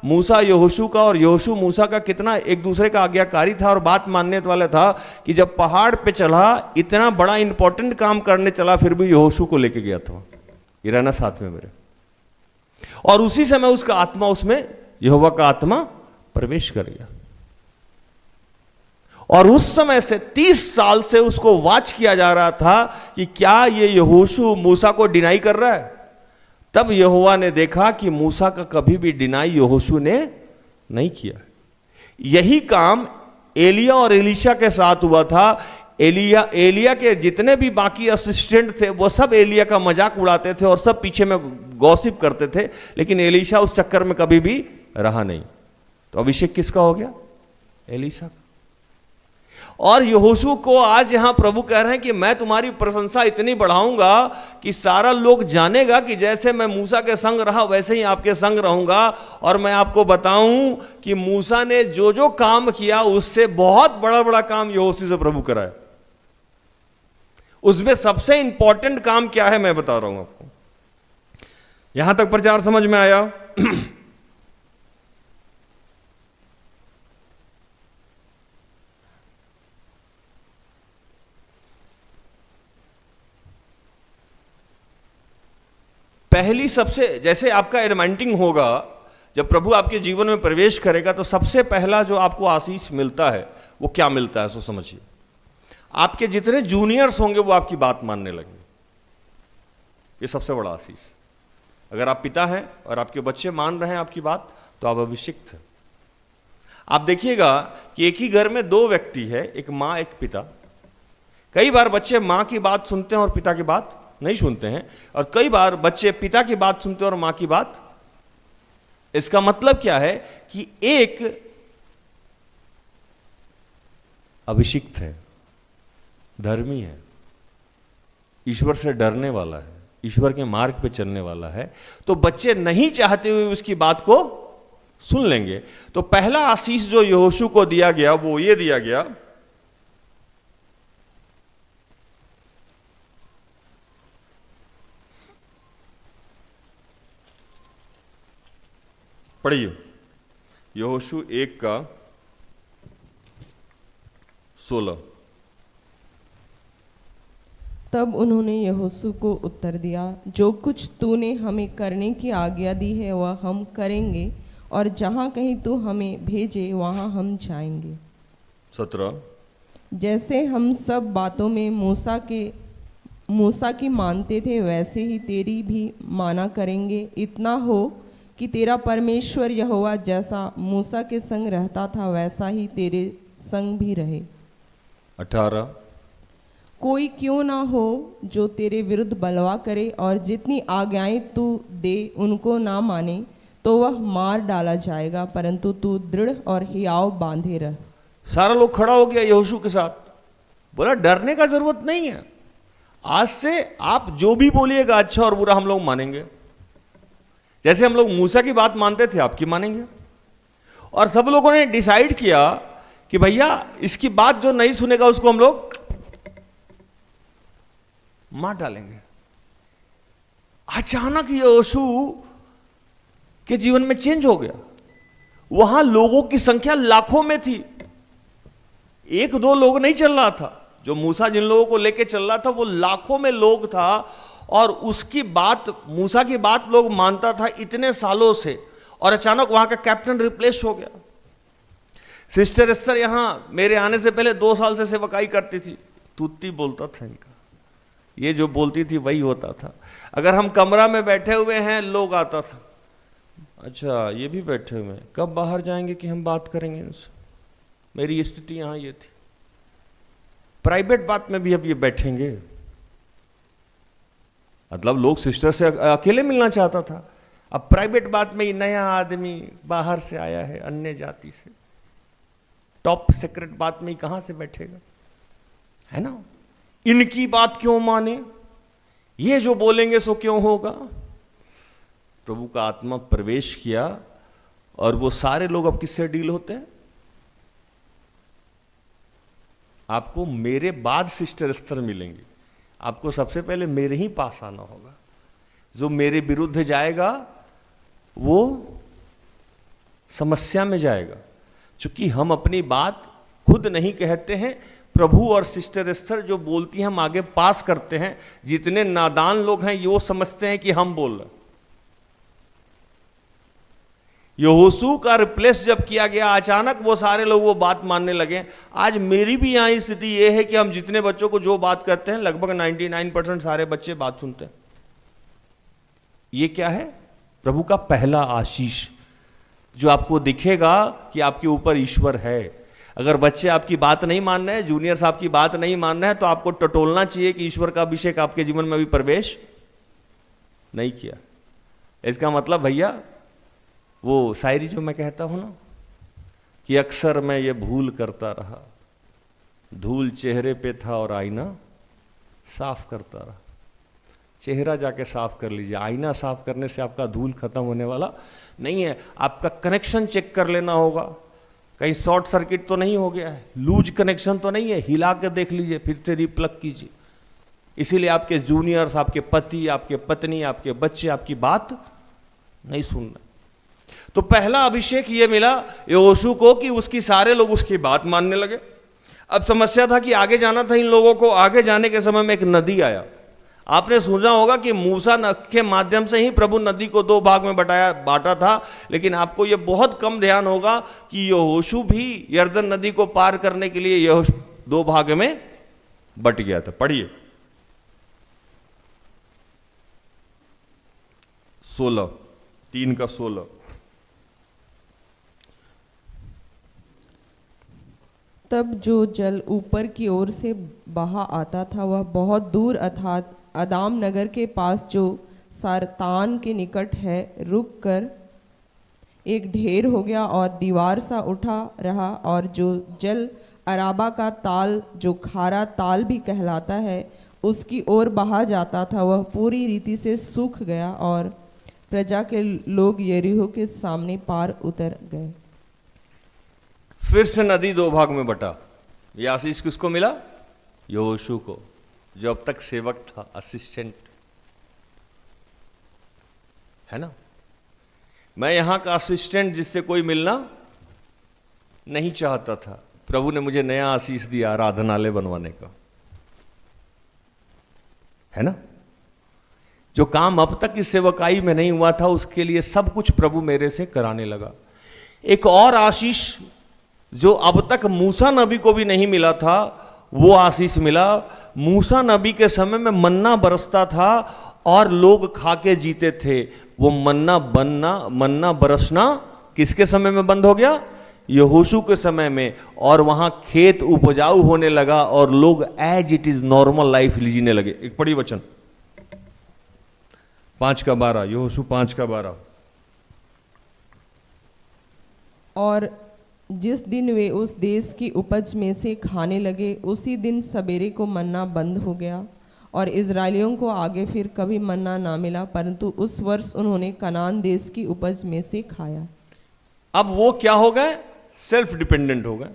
मूसा यहोशू का और यहोशू मूसा का कितना एक दूसरे का आज्ञाकारी था और बात मानने वाला था कि जब पहाड़ पे चढ़ा, इतना बड़ा इंपॉर्टेंट काम करने चला, फिर भी यहोशू को लेके गया था, ये रहना साथ में मेरे। और उसी समय उसका आत्मा उसमें यहोवा का आत्मा प्रवेश कर गया। और उस समय से 30 साल से उसको वॉच किया जा रहा था कि क्या ये यहोशू मूसा को डिनाई कर रहा है। तब यहोवा ने देखा कि मूसा का कभी भी डिनाई यहोशू ने नहीं किया। यही काम एलिया और एलीशा के साथ हुआ था। एलिया के जितने भी बाकी असिस्टेंट थे वो सब एलिया का मजाक उड़ाते थे और सब पीछे में गॉसिप करते थे, लेकिन एलीशा उस चक्कर में कभी भी रहा नहीं। तो अभिषेक किसका हो गया? एलीशा का। और यहोशू को आज यहां प्रभु कह रहे हैं कि मैं तुम्हारी प्रशंसा इतनी बढ़ाऊंगा कि सारा लोग जानेगा कि जैसे मैं मूसा के संग रहा वैसे ही आपके संग रहूंगा। और मैं आपको बताऊं कि मूसा ने जो जो काम किया उससे बहुत बड़ा बड़ा काम यहोशू से प्रभु कराया। उसमें सबसे इंपॉर्टेंट काम क्या है मैं बता रहा हूं आपको। यहां तक प्रचार समझ में आया? पहली सबसे, जैसे आपका एडमेंटिंग होगा, जब प्रभु आपके जीवन में प्रवेश करेगा तो सबसे पहला जो आपको आशीष मिलता है वो क्या मिलता है? सो समझिए, आपके जितने जूनियर्स होंगे वो आपकी बात मानने लगेंगे। ये सबसे बड़ा आशीष। अगर आप पिता हैं और आपके बच्चे मान रहे हैं आपकी बात तो आप अभिषिक्त हैं। आप देखिएगा कि एक ही घर में दो व्यक्ति है, एक मां एक पिता। कई बार बच्चे मां की बात सुनते हैं और पिता की बात नहीं सुनते हैं, और कई बार बच्चे पिता की बात सुनते हैं और मां की बात। इसका मतलब क्या है कि एक अभिषिक्त है, धर्मी है, ईश्वर से डरने वाला है, ईश्वर के मार्ग पे चलने वाला है, तो बच्चे नहीं चाहते हुए उसकी बात को सुन लेंगे। तो पहला आशीष जो यहोशू को दिया गया वो ये दिया गया, पढ़िए यहोशू 1:16। तब उन्होंने यहोशू को उत्तर दिया, जो कुछ तूने हमें करने की आज्ञा दी है वह हम करेंगे, और जहाँ कहीं तू हमें भेजे वहाँ हम जाएंगे। 17। जैसे हम सब बातों में मूसा की मानते थे वैसे ही तेरी भी माना करेंगे। इतना हो कि तेरा परमेश्वर यहोवा जैसा मूसा के संग रहता था वैसा ही तेरे संग भी रहे। 18। कोई क्यों ना हो जो तेरे विरुद्ध बलवा करे और जितनी आज्ञाएं तू दे उनको ना माने तो वह मार डाला जाएगा, परंतु तू दृढ़ और हियाव बांधे रह। सारा लोग खड़ा हो गया यहोशू के साथ, बोला डरने का जरूरत नहीं है, आज से आप जो भी बोलिएगा अच्छा और बुरा हम लोग मानेंगे। जैसे हम लोग मूसा की बात मानते थे आपकी मानेंगे। और सब लोगों ने डिसाइड किया कि भैया इसकी बात जो नहीं सुनेगा उसको हम लोग मार डालेंगे। अचानक यहोशू के जीवन में चेंज हो गया। वहां लोगों की संख्या लाखों में थी, एक दो लोग नहीं चल रहा था। जो मूसा जिन लोगों को लेके चल रहा था वो लाखों में लोग था, और उसकी बात, मूसा की बात लोग मानता था इतने सालों से। और अचानक वहां का कैप्टन रिप्लेस हो गया। सिस्टर एस्तर यहां मेरे आने से पहले 2 साल से सेवकाई करती थी। तूती बोलता था इनका, ये जो बोलती थी वही होता था। अगर हम कमरा में बैठे हुए हैं लोग आता था, अच्छा ये भी बैठे हुए हैं, कब बाहर जाएंगे कि हम बात करेंगे इनसे। मेरी स्थिति यहां ये थी। प्राइवेट बात में भी अब ये बैठेंगे, मतलब लोग सिस्टर से अकेले मिलना चाहता था। अब प्राइवेट बात में ये नया आदमी बाहर से आया है अन्य जाति से, टॉप सीक्रेट बात में ही कहां से बैठेगा, है ना। इनकी बात क्यों माने, ये जो बोलेंगे सो क्यों होगा। प्रभु का आत्मा प्रवेश किया और वो सारे लोग अब किससे डील होते हैं। आपको मेरे बाद सिस्टर एस्तर मिलेंगी, आपको सबसे पहले मेरे ही पास आना होगा। जो मेरे विरुद्ध जाएगा वो समस्या में जाएगा, क्योंकि हम अपनी बात खुद नहीं कहते हैं। प्रभु और सिस्टर एस्तर जो बोलती हैं हम आगे पास करते हैं। जितने नादान लोग हैं ये वो समझते हैं कि हम बोल रहे। यहोशू का रिप्लेस जब किया गया, अचानक वो सारे लोग वो बात मानने लगे। आज मेरी भी यहाँ स्थिति ये है कि हम जितने बच्चों को जो बात करते हैं, लगभग 99% सारे बच्चे बात सुनते हैं। ये क्या है? प्रभु का पहला आशीष, जो आपको दिखेगा कि आपके ऊपर ईश्वर है। अगर बच्चे आपकी बात नहीं मान रहे हैं, जूनियर्स आपकी बात नहीं मान रहे हैं, तो आपको टटोलना चाहिए कि ईश्वर का अभिषेक आपके जीवन में भी प्रवेश नहीं किया। इसका मतलब भैया वो शायरी जो मैं कहता हूं ना कि अक्सर मैं ये भूल करता रहा, धूल चेहरे पे था और आईना साफ करता रहा। चेहरा जाके साफ कर लीजिए, आईना साफ करने से आपका धूल खत्म होने वाला नहीं है। आपका कनेक्शन चेक कर लेना होगा, कहीं शॉर्ट सर्किट तो नहीं हो गया है, लूज कनेक्शन तो नहीं है, हिला के देख लीजिए, फिर से रिप्लग कीजिए। इसीलिए आपके जूनियर्स, आपके पति, आपके पत्नी, आपके बच्चे आपकी बात नहीं सुन रहे। तो पहला अभिषेक ये मिला यहोशू को कि उसकी सारे लोग उसकी बात मानने लगे। अब समस्या था कि आगे जाना था इन लोगों को। आगे जाने के समय में एक नदी आया। आपने सुना होगा कि मूसा के माध्यम से ही प्रभु नदी को 2 भाग में बांटा था, लेकिन आपको यह बहुत कम ध्यान होगा कि यहोशू भी यरदन नदी को पार करने के लिए यह 2 भाग में बट गया था। पढ़िए 3:16। तब जो जल ऊपर की ओर से बहा आता था वह बहुत दूर अर्थात अदाम नगर के पास जो सारतान के निकट है रुक कर एक ढेर हो गया और दीवार सा उठा रहा, और जो जल अराबा का ताल जो खारा ताल भी कहलाता है उसकी ओर बहा जाता था, वह पूरी रीति से सूख गया और प्रजा के लोग यरीहो के सामने पार उतर गए। फिर से नदी 2 भाग में बटा। यह आशीष किसको मिला? यहोशू को, जो अब तक सेवक था, असिस्टेंट, है ना। मैं यहां का असिस्टेंट जिससे कोई मिलना नहीं चाहता था, प्रभु ने मुझे नया आशीष दिया आराधनालय बनवाने का, है ना। जो काम अब तक इस सेवकाई में नहीं हुआ था, उसके लिए सब कुछ प्रभु मेरे से कराने लगा। एक और आशीष जो अब तक मूसा नबी को भी नहीं मिला था, वो आशीष मिला। मूसा नबी के समय में मन्ना बरसता था और लोग खा के जीते थे। वो मन्ना बरसना किसके समय में बंद हो गया? यहोशू के समय में। और वहां खेत उपजाऊ होने लगा और लोग as it is normal life जीने लगे। एक पढ़ी वचन 5:12, यहोशू 5:12। और जिस दिन वे उस देश की उपज में से खाने लगे, उसी दिन सवेरे को मन्ना बंद हो गया और इजरायलियों को आगे फिर कभी मन्ना ना मिला, परंतु उस वर्ष उन्होंने कनान देश की उपज में से खाया। अब वो क्या हो गए? सेल्फ डिपेंडेंट हो गए।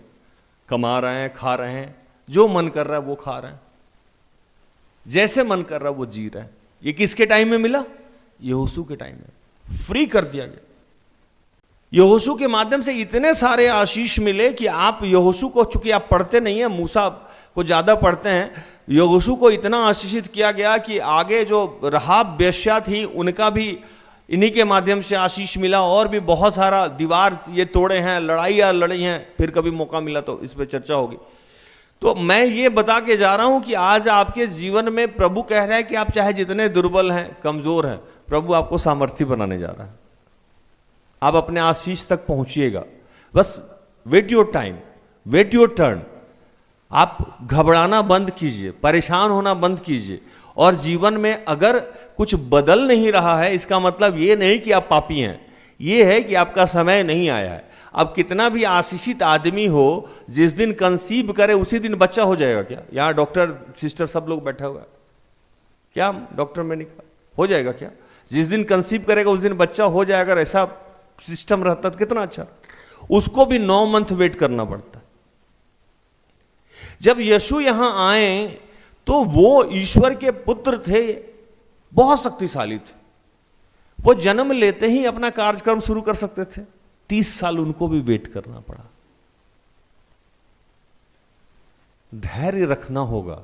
कमा रहे हैं, खा रहे हैं, जो मन कर रहा है वो खा रहे हैं, जैसे मन कर रहा है वो जी रहे हैं। ये किसके टाइम में मिला? यहोशू के टाइम में फ्री कर दिया गया। यहोशू के माध्यम से इतने सारे आशीष मिले कि आप यहोशू को, चूंकि आप पढ़ते नहीं है, मूसा को ज्यादा पढ़ते हैं, यहोशू को इतना आशीषित किया गया कि आगे जो रहाब वेश्या थी उनका भी इन्हीं के माध्यम से आशीष मिला। और भी बहुत सारा दीवार ये तोड़े हैं, लड़ाइयाँ लड़ी हैं, फिर कभी मौका मिला तो इस पर चर्चा होगी। तो मैं ये बता के जा रहा हूं कि आज आपके जीवन में प्रभु कह रहा है कि आप चाहे जितने दुर्बल हैं, कमजोर हैं, प्रभु आपको सामर्थ्य बनाने जा रहा है। आप अपने आशीष तक पहुंचिएगा। बस wait your time, wait your turn. आप घबराना बंद कीजिए, परेशान होना बंद कीजिए। और जीवन में अगर कुछ बदल नहीं रहा है, इसका मतलब ये नहीं कि आप पापी हैं, ये है कि आपका समय नहीं आया है। अब कितना भी आशीषित आदमी हो, जिस दिन कंसीव करे उसी दिन बच्चा हो जाएगा क्या? यहाँ डॉक्टर सिस्टर सब लोग बैठे हुए, क्या डॉक्टर में नहीं कहा हो जाएगा क्या? जिस दिन कंसीव करेगा उस दिन बच्चा हो जाएगा। अगर ऐसा सिस्टम रहता तो कितना अच्छा। उसको भी 9 मंथ वेट करना पड़ता है। जब यीशु यहां आए तो वो ईश्वर के पुत्र थे, बहुत शक्तिशाली थे। वो जन्म लेते ही अपना कार्यक्रम शुरू कर सकते थे। 30 साल उनको भी वेट करना पड़ा। धैर्य रखना होगा।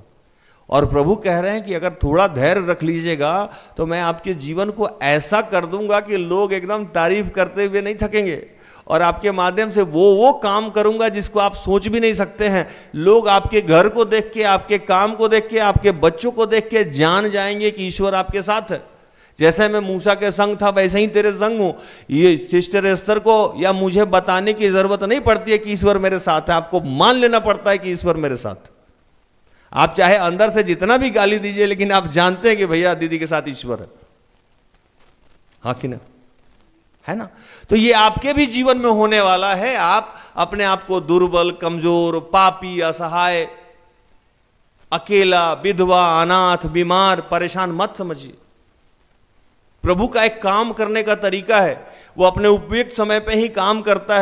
और प्रभु कह रहे हैं कि अगर थोड़ा धैर्य रख लीजिएगा तो मैं आपके जीवन को ऐसा कर दूंगा कि लोग एकदम तारीफ करते हुए नहीं थकेंगे, और आपके माध्यम से वो काम करूंगा जिसको आप सोच भी नहीं सकते हैं। लोग आपके घर को देख के, आपके काम को देख के, आपके बच्चों को देख के जान जाएंगे कि ईश्वर आपके साथ है। जैसे मैं मूसा के संग था वैसे ही तेरे संग हूं। ये सिस्टर एस्तर को या मुझे बताने की जरूरत नहीं पड़ती है कि ईश्वर मेरे साथ है, आपको मान लेना पड़ता है कि ईश्वर मेरे साथ। आप चाहे अंदर से जितना भी गाली दीजिए, लेकिन आप जानते हैं कि भैया दीदी के साथ ईश्वर है। हाँ कि ना, है ना? तो ये आपके भी जीवन में होने वाला है। आप अपने आप को दुर्बल, कमजोर, पापी, असहाय, अकेला, विधवा, अनाथ, बीमार, परेशान मत समझिए। प्रभु का एक काम करने का तरीका है, वो अपने उपयुक्त समय पे ही काम करता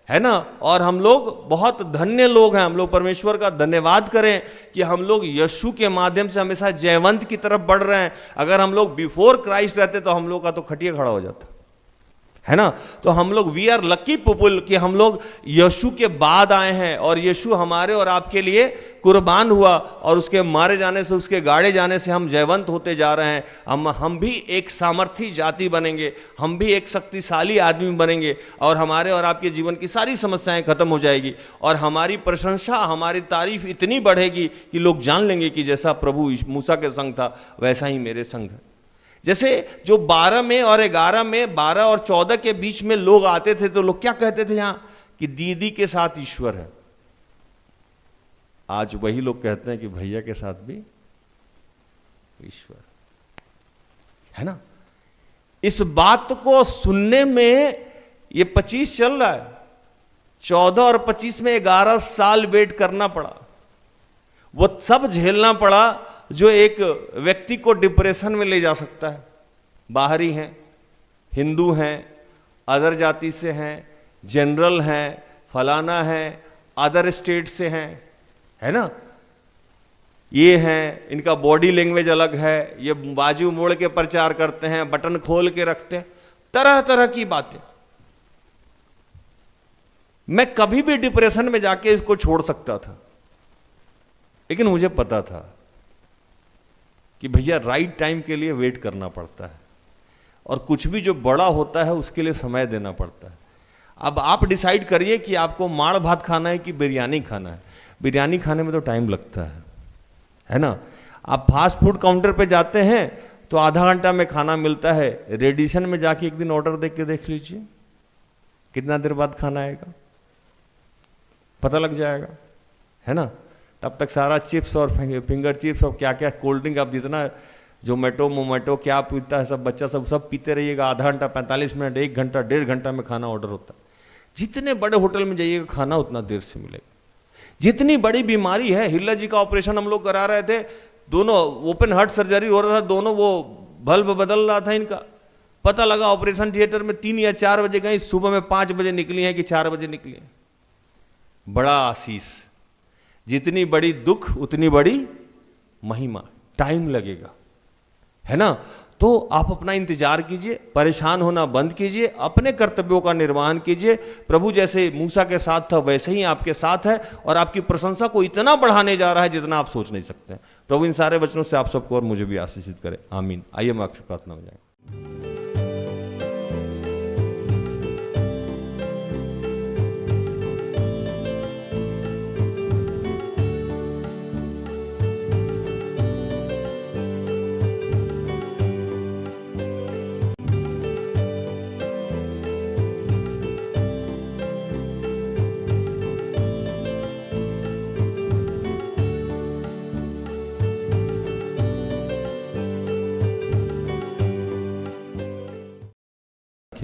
है ना? और हम लोग बहुत धन्य लोग हैं। हम लोग परमेश्वर का धन्यवाद करें कि हम लोग यीशु के माध्यम से हमेशा जयवंत की तरफ बढ़ रहे हैं। अगर हम लोग बिफोर क्राइस्ट रहते तो हम लोग का तो खटिया खड़ा हो जाता, है ना? तो हम लोग वी आर लकी पीपुल कि हम लोग यीशु के बाद आए हैं, और यीशु हमारे और आपके लिए कुर्बान हुआ, और उसके मारे जाने से, उसके गाड़े जाने से हम जयवंत होते जा रहे हैं। हम भी एक सामर्थी जाति बनेंगे, हम भी एक शक्तिशाली आदमी बनेंगे, और हमारे और आपके जीवन की सारी समस्याएं खत्म हो जाएगी, और हमारी प्रशंसा, हमारी तारीफ इतनी बढ़ेगी कि लोग जान लेंगे कि जैसा प्रभु मूसा के संग था वैसा ही मेरे संग है। जैसे जो 12 में और 11 में, 12 और 14 के बीच में लोग आते थे तो लोग क्या कहते थे यहां कि दीदी के साथ ईश्वर है। आज वही लोग कहते हैं कि भैया के साथ भी ईश्वर है ना? इस बात को सुनने में ये 25 चल रहा है, 14 और 25 में 11 साल वेट करना पड़ा। वो सब झेलना पड़ा जो एक व्यक्ति को डिप्रेशन में ले जा सकता है। बाहरी हैं, हिंदू हैं, अदर जाति से हैं, जनरल हैं, फलाना हैं, अदर स्टेट से हैं, है ना? ये हैं, इनका बॉडी लैंग्वेज अलग है, ये बाजू मोड़ के प्रचार करते हैं, बटन खोल के रखते हैं, तरह तरह की बातें। मैं कभी भी डिप्रेशन में जाके इसको छोड़ सकता था, लेकिन मुझे पता था कि भैया राइट टाइम के लिए वेट करना पड़ता है, और कुछ भी जो बड़ा होता है उसके लिए समय देना पड़ता है। अब आप डिसाइड करिए कि आपको माड़ भात खाना है कि बिरयानी खाना है। बिरयानी खाने में तो टाइम लगता है ना? आप फास्ट फूड काउंटर पे जाते हैं तो आधा घंटा में खाना मिलता है। रेडिशन में जाके एक दिन ऑर्डर देख के देख लीजिए कितना देर बाद खाना आएगा, पता लग जाएगा, है ना? तब तक सारा चिप्स और फिंगर चिप्स और क्या क्या कोल्ड ड्रिंक, आप जितना जोमेटो मोमेटो क्या पीता है सब बच्चा सब पीते रहिएगा। आधा घंटा, 45 मिनट, 1 घंटा, 1.5 घंटा में खाना ऑर्डर होता है। जितने बड़े होटल में जाइएगा खाना उतना देर से मिलेगा। जितनी बड़ी बीमारी है, हिल्ला जी का ऑपरेशन हम लोग करा रहे थे, दोनों ओपन हार्ट सर्जरी हो रहा था, दोनों वो बल्ब बदल रहा था इनका। पता लगा ऑपरेशन थिएटर में 3 या 4 बजे गई, सुबह में 5 बजे निकली हैं कि 4 बजे निकली हैं। बड़ा आशीष। जितनी बड़ी दुख उतनी बड़ी महिमा। टाइम लगेगा, है ना? तो आप अपना इंतजार कीजिए, परेशान होना बंद कीजिए, अपने कर्तव्यों का निर्वहन कीजिए। प्रभु जैसे मूसा के साथ था वैसे ही आपके साथ है, और आपकी प्रशंसा को इतना बढ़ाने जा रहा है जितना आप सोच नहीं सकते। प्रभु इन सारे वचनों से आप सबको और मुझे भी आशीषित करे। आमीन। आइए हम आखिरी प्रार्थना में जाएं।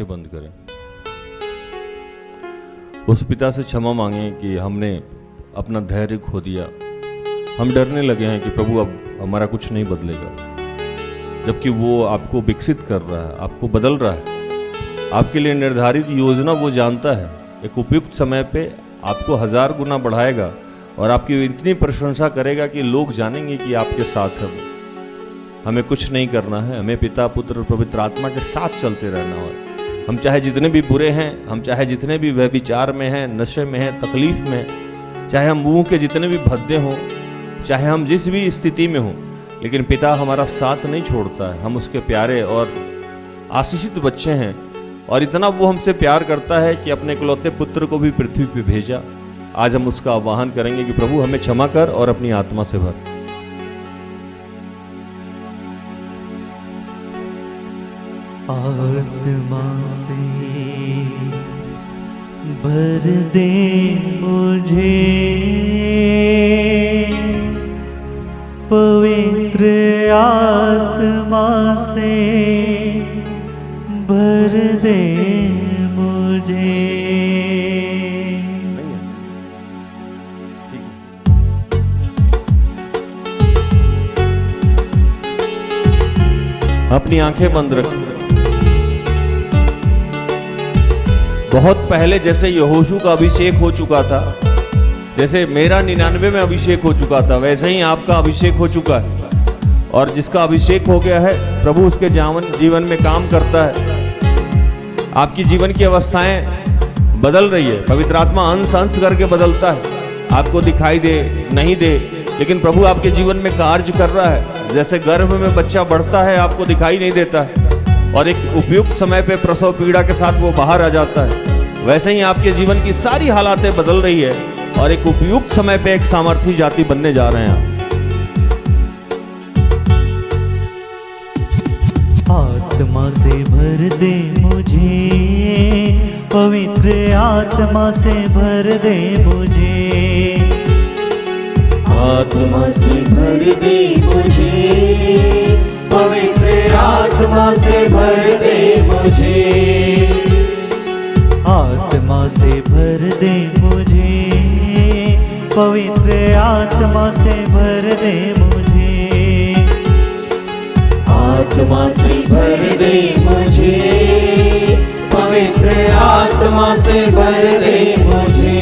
बंद करें। उस पिता से क्षमा मांगे कि हमने अपना धैर्य खो दिया। हम डरने लगे हैं कि प्रभु अब हमारा कुछ नहीं बदलेगा, जबकि वो आपको विकसित कर रहा है, आपको बदल रहा है। आपके लिए निर्धारित योजना वो जानता है। एक उपयुक्त समय पे आपको 1000 गुना बढ़ाएगा और आपकी इतनी प्रशंसा करेगा कि लोग जानेंगे कि आपके साथ है वो। हमें कुछ नहीं करना है, हमें पिता, पुत्र और पवित्र आत्मा के साथ चलते रहना है। हम चाहे जितने भी बुरे हैं, हम चाहे जितने भी व्यभिचार में हैं, नशे में हैं, तकलीफ में, चाहे हम मुंह के जितने भी भद्दे हों, चाहे हम जिस भी स्थिति में हों, लेकिन पिता हमारा साथ नहीं छोड़ता है। हम उसके प्यारे और आशीषित बच्चे हैं, और इतना वो हमसे प्यार करता है कि अपने इकलौते पुत्र को भी पृथ्वी पे भेजा। आज हम उसका आह्वान करेंगे कि प्रभु हमें क्षमा कर और अपनी आत्मा से भर। आत्मा से भर दे मुझे, पवित्र आत्मा से भर दे मुझे। अपनी आंखें बंद रख। बहुत पहले जैसे यहोशू का अभिषेक हो चुका था, जैसे मेरा 99 में अभिषेक हो चुका था, वैसे ही आपका अभिषेक हो चुका है। और जिसका अभिषेक हो गया है, प्रभु उसके जीवन में काम करता है। आपकी जीवन की अवस्थाएं बदल रही है, पवित्र आत्मा अंश अंश करके बदलता है। आपको दिखाई दे नहीं दे, लेकिन प्रभु आपके जीवन में कार्य कर रहा है। जैसे गर्भ में बच्चा बढ़ता है, आपको दिखाई नहीं देता है, और एक उपयुक्त समय पे प्रसव पीड़ा के साथ वो बाहर आ जाता है, वैसे ही आपके जीवन की सारी हालातें बदल रही है, और एक उपयुक्त समय पे एक सामर्थी जाति बनने जा रहे हैं। आत्मा से भर दे मुझे, पवित्र आत्मा से भर दे मुझे। आत्मा से भर दे मुझे, पवित्र आत्मा से भर दे मुझे। आत्मा से भर दे मुझे, पवित्र आत्मा से भर दे मुझे। आत्मा से भर दे मुझे, पवित्र आत्मा से भर दे मुझे।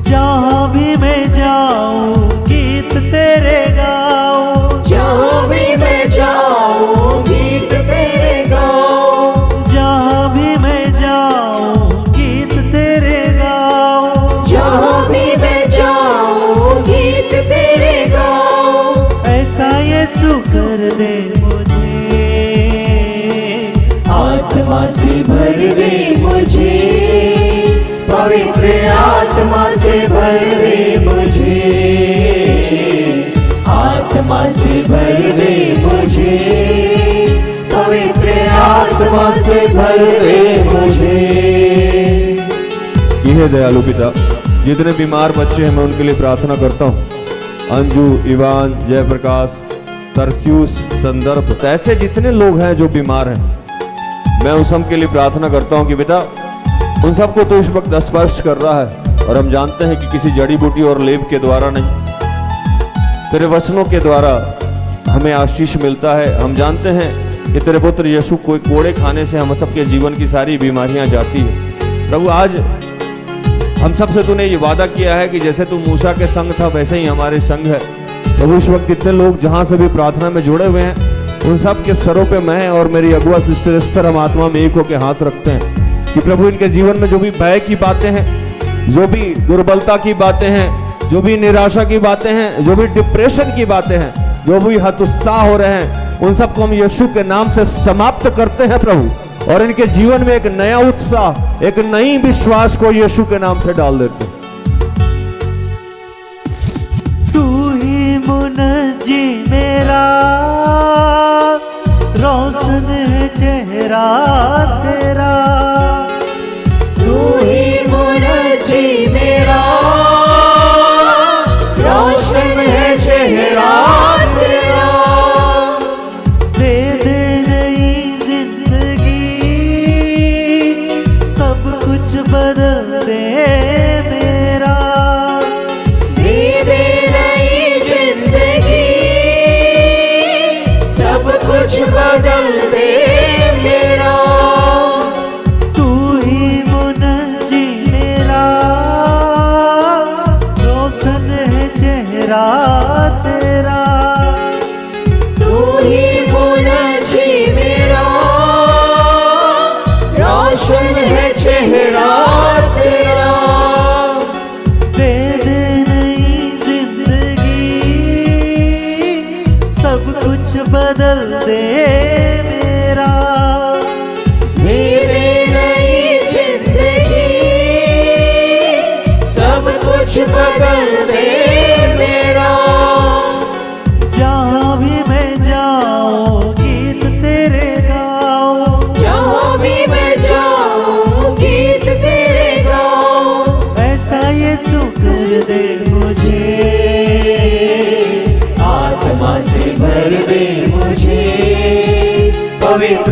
जहाँ भी मैं जाऊँ गीत तेरे गाऊँ, जहाँ भी मैं जाऊँ गीत तेरे गाऊँ। जहाँ भी मैं जाऊँ गीत तेरे गाऊँ। जहाँ भी मैं जाऊँ गीत तेरे गाऊँ। ऐसा यीशु कर दे मुझे। आत्मा से भर दे मुझे, पवित्र आत्मा से भर दे मुझे। आत्मा से भर दे मुझे, पवित्र आत्मा से भर दे मुझे। कि हे दयालु पिता, जितने बीमार बच्चे हैं मैं उनके लिए प्रार्थना करता हूँ। अंजू, इवान, जयप्रकाश, तरस्यूस, संदर्भ, ऐसे जितने लोग हैं जो बीमार हैं, मैं उन सब के लिए प्रार्थना करता हूँ कि बेटा उन सबको तो इस वक्त स्पर्श कर रहा है। और हम जानते हैं कि किसी जड़ी बूटी और लेप के द्वारा नहीं, तेरे वचनों के द्वारा हमें आशीष मिलता है। हम जानते हैं कि तेरे पुत्र यीशु कोई कोड़े खाने से हम सबके जीवन की सारी बीमारियां जाती है। प्रभु आज हम सबसे तूने ये वादा किया है कि जैसे तू मूसा के संग था वैसे ही हमारे संग है। प्रभु इस वक्त कितने लोग जहाँ से भी प्रार्थना में जुड़े हुए हैं, उन सब के सरों पे मैं और मेरी अगुआ सिस्टर एस्तर हम आत्मा में एक होकर हाथ रखते हैं कि प्रभु इनके जीवन में जो भी भय की बातें हैं, जो भी दुर्बलता की बातें हैं, जो भी निराशा की बातें हैं, जो भी डिप्रेशन की बातें हैं, जो भी हतोत्साह हो रहे हैं, उन सबको हम यीशु के नाम से समाप्त करते हैं प्रभु, और इनके जीवन में एक नया उत्साह, एक नई विश्वास को यीशु के नाम से डाल देते हैं। तू ही मुनज्जी मेरा, रोशन है चेहरा तेरा। तू ही मुनज्जी मेरा, रोशन है चेहरा तेरा। दे दे नई जिंदगी, सब कुछ बदल दे मेरा। दे दे नई जिंदगी, सब कुछ बदल दे मेरा।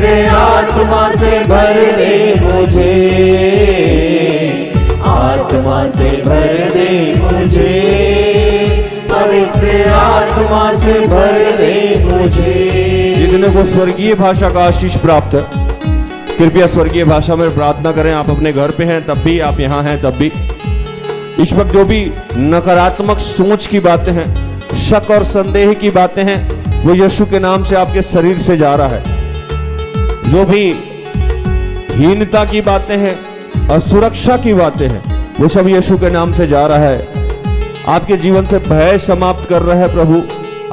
पवित्र आत्मा से भर दे मुझे, आत्मा से भर दे मुझे, पवित्र आत्मा से भर दे मुझे। जितने को स्वर्गीय भाषा का आशीष प्राप्त है, कृपया स्वर्गीय भाषा में प्रार्थना करें। आप अपने घर पे हैं तब भी, आप यहाँ हैं तब भी। इस वक्त जो भी नकारात्मक सोच की बातें हैं, शक और संदेह की बातें हैं, वो यीशु के नाम से आपके शरीर से जा रहा है। जो भी हीनता की बातें हैं, असुरक्षा की बातें हैं, वो सब यीशु के नाम से जा रहा है। आपके जीवन से भय समाप्त कर रहा है प्रभु।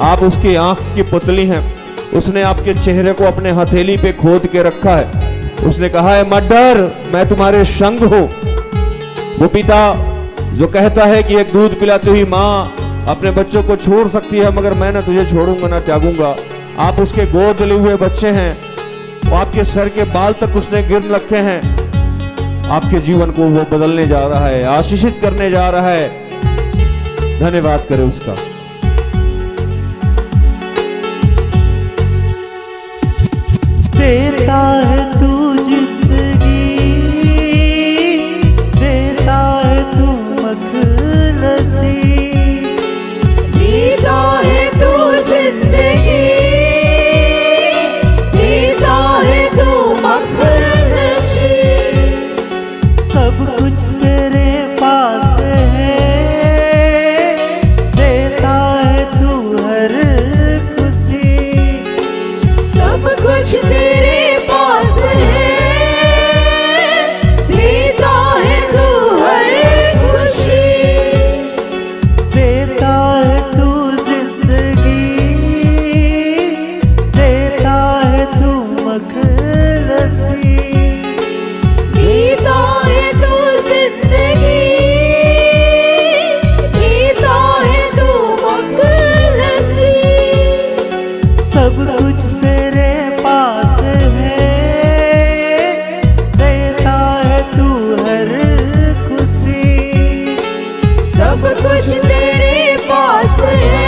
आप उसकी आंख की पुतली हैं। उसने आपके चेहरे को अपने हथेली पे खोद के रखा है। उसने कहा है मत डर, मैं तुम्हारे संग हूं। वो पिता जो कहता है कि एक दूध पिलाती हुई माँ अपने बच्चों को छोड़ सकती है, मगर मैं ना तुझे छोड़ूंगा ना त्यागूंगा। आप उसके गोद लिए हुए बच्चे हैं। वो आपके सर के बाल तक उसने गिन रखे हैं। आपके जीवन को वो बदलने जा रहा है, आशीषित करने जा रहा है। धन्यवाद करें उसका। देता है तू जिंदगी, देता है तू मखलसी, देता है तू जिंदगी, देता है तू मखलसी। सब कुछ तेरे पास है, देता है तू हर खुशी, सब कुछ तेरे पास है, देता है तू हर खुशी। देता है तू जिंदगी, देता है तू मखलसी, देता है तू जिंदगी, देता है तू मखलसी। सब कुछ तेरे पास है, देता है तू हर खुशी, सब कुछ तेरे पास है,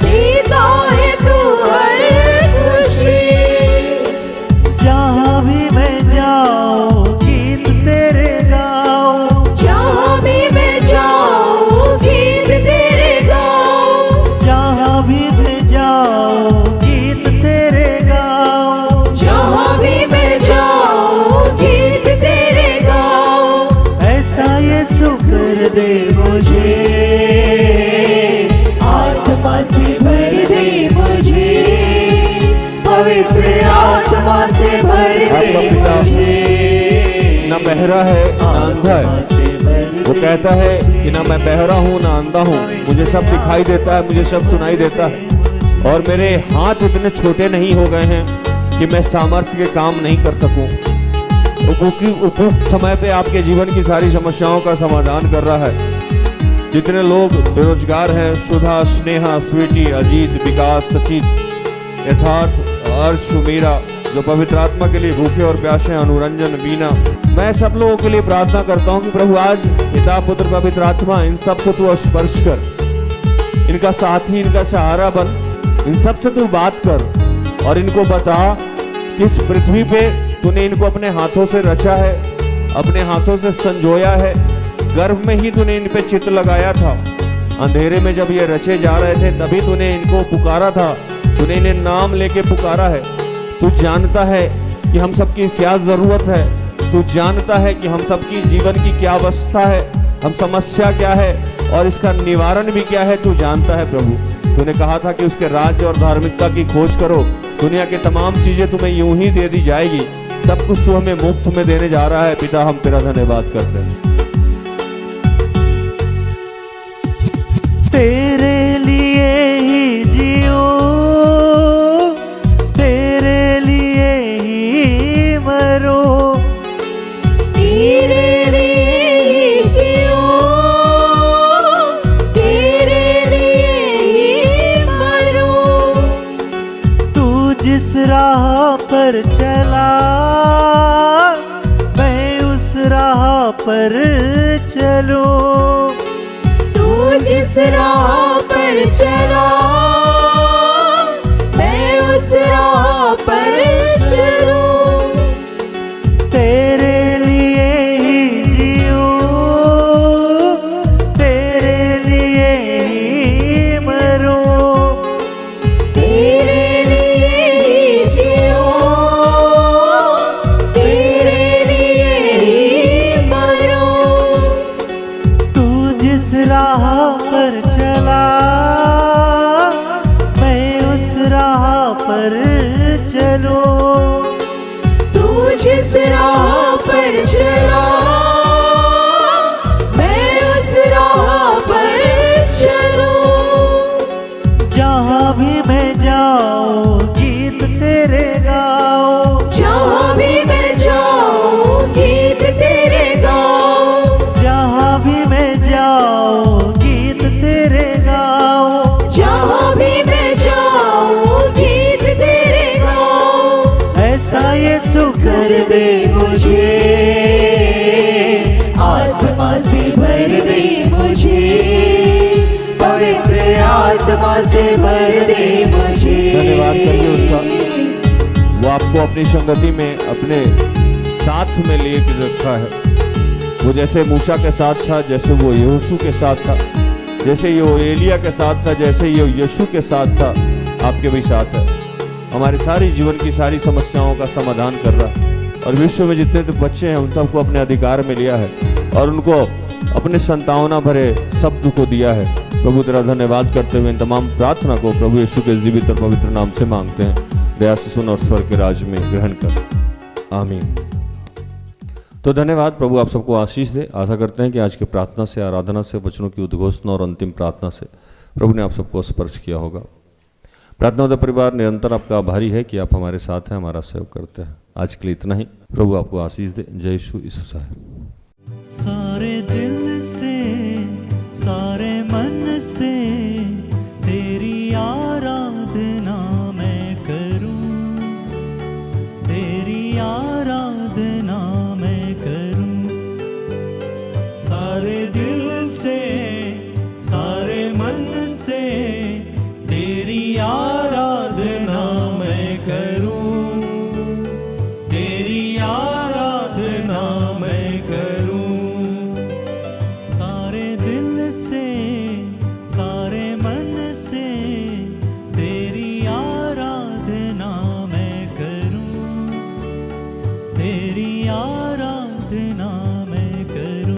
देता है तू हर खुशी। जहाँ भी मैं जाऊँ गीत तेरे गाऊँ, जहाँ भी मैं जाऊँ गीत तेरे गाऊँ, जहाँ भी मैं जाऊँ गीत तेरे गाऊँ, जहाँ भी मैं जाऊँ गीत तेरे गाऊँ। ऐसा यीशु कर दे मुझे, आत्मा से भर दे मुझे, पवित्र आत्मा से भर दे मुझे। ना बहरा है ना अंधा है। वो कहता है कि ना मैं बहरा हूँ ना अंधा हूँ, मुझे सब दिखाई देता है, मुझे सब सुनाई देता है, और मेरे हाथ इतने छोटे नहीं हो गए हैं कि मैं सामर्थ्य के काम नहीं कर सकूं। उपयुक्त समय पे आपके जीवन की सारी समस्याओं का समाधान कर रहा है। जितने लोग बेरोजगार हैं, सुधा, स्नेहा, स्वीटी, अजीत, विकास, सचित, यथार्थ, अर्श, मीरा, जो पवित्र आत्मा के लिए भूखे और प्यासे हैं, अनुरंजन, बीना, मैं सब लोगों के लिए प्रार्थना करता हूँ कि प्रभु आज पिता, पुत्र, पवित्र आत्मा इन सबको तू स्पर्श कर, इनका साथी, इनका सहारा बन, इन सब से तू बात कर और इनको बता कि इस पृथ्वी पे तूने इनको अपने हाथों से रचा है, अपने हाथों से संजोया है। गर्भ में ही तूने इन पे चित्त लगाया था। अंधेरे में जब ये रचे जा रहे थे तभी तूने इनको पुकारा था, तूने इन्हें नाम लेके पुकारा है। तू जानता है कि हम सबकी क्या जरूरत है, तू जानता है कि हम सबकी जीवन की क्या अवस्था है, हम समस्या क्या है और इसका निवारण भी क्या है, तू जानता है प्रभु। तूने कहा था कि उसके राज्य और धार्मिकता की खोज करो, दुनिया की तमाम चीजें तुम्हें यूं ही दे दी जाएगी। सब कुछ तू हमें मुफ्त में देने जा रहा है। पिता, हम तेरा धन्यवाद करते हैं। तेरे लिए ही जियो, तेरे लिए ही मरो, तेरे लिए ही जियो, तेरे लिए ही मरो। तू जिस राह पर चला मैं उस राह पर चलूं, तू जिस राह पर चला मैं उस राह पर यीशु कर दे मुझे, आत्मा से भर दे मुझे, पवित्र आत्मा से भर दे मुझे। धन्यवाद करिए उसका, वो आपको अपनी संगति में अपने साथ में लिए रखा है। वो जैसे मूसा के साथ था, जैसे वो यहोशू के साथ था, जैसे ये एलिया के साथ था, जैसे ये यीशु के साथ था, आपके भी साथ है। हमारे सारी जीवन की सारी समस्याओं का समाधान कर रहा है और विश्व में जितने तो बच्चे हैं उन सबको अपने अधिकार में लिया है और उनको अपने संतावना भरे शब्द को दिया है। प्रभु तेरा धन्यवाद करते हुए इन तमाम प्रार्थना को प्रभु यीशु के जीवित और पवित्र नाम से मांगते हैं। दया से सुन और स्वर्ग के राज्य में ग्रहण कर, आमीन। तो धन्यवाद, प्रभु आप सबको आशीष दे। आशा करते हैं कि आज की प्रार्थना से, आराधना से, वचनों की उद्घोषणा और अंतिम प्रार्थना से प्रभु ने आप सबको स्पर्श किया होगा। प्रार्थना परिवार निरंतर आपका आभारी है कि आप हमारे साथ हैं, हमारा सहयोग करते हैं। आज के लिए इतना ही। प्रभु आपको आशीष दे। जय यीशु साहेब। सारे दिल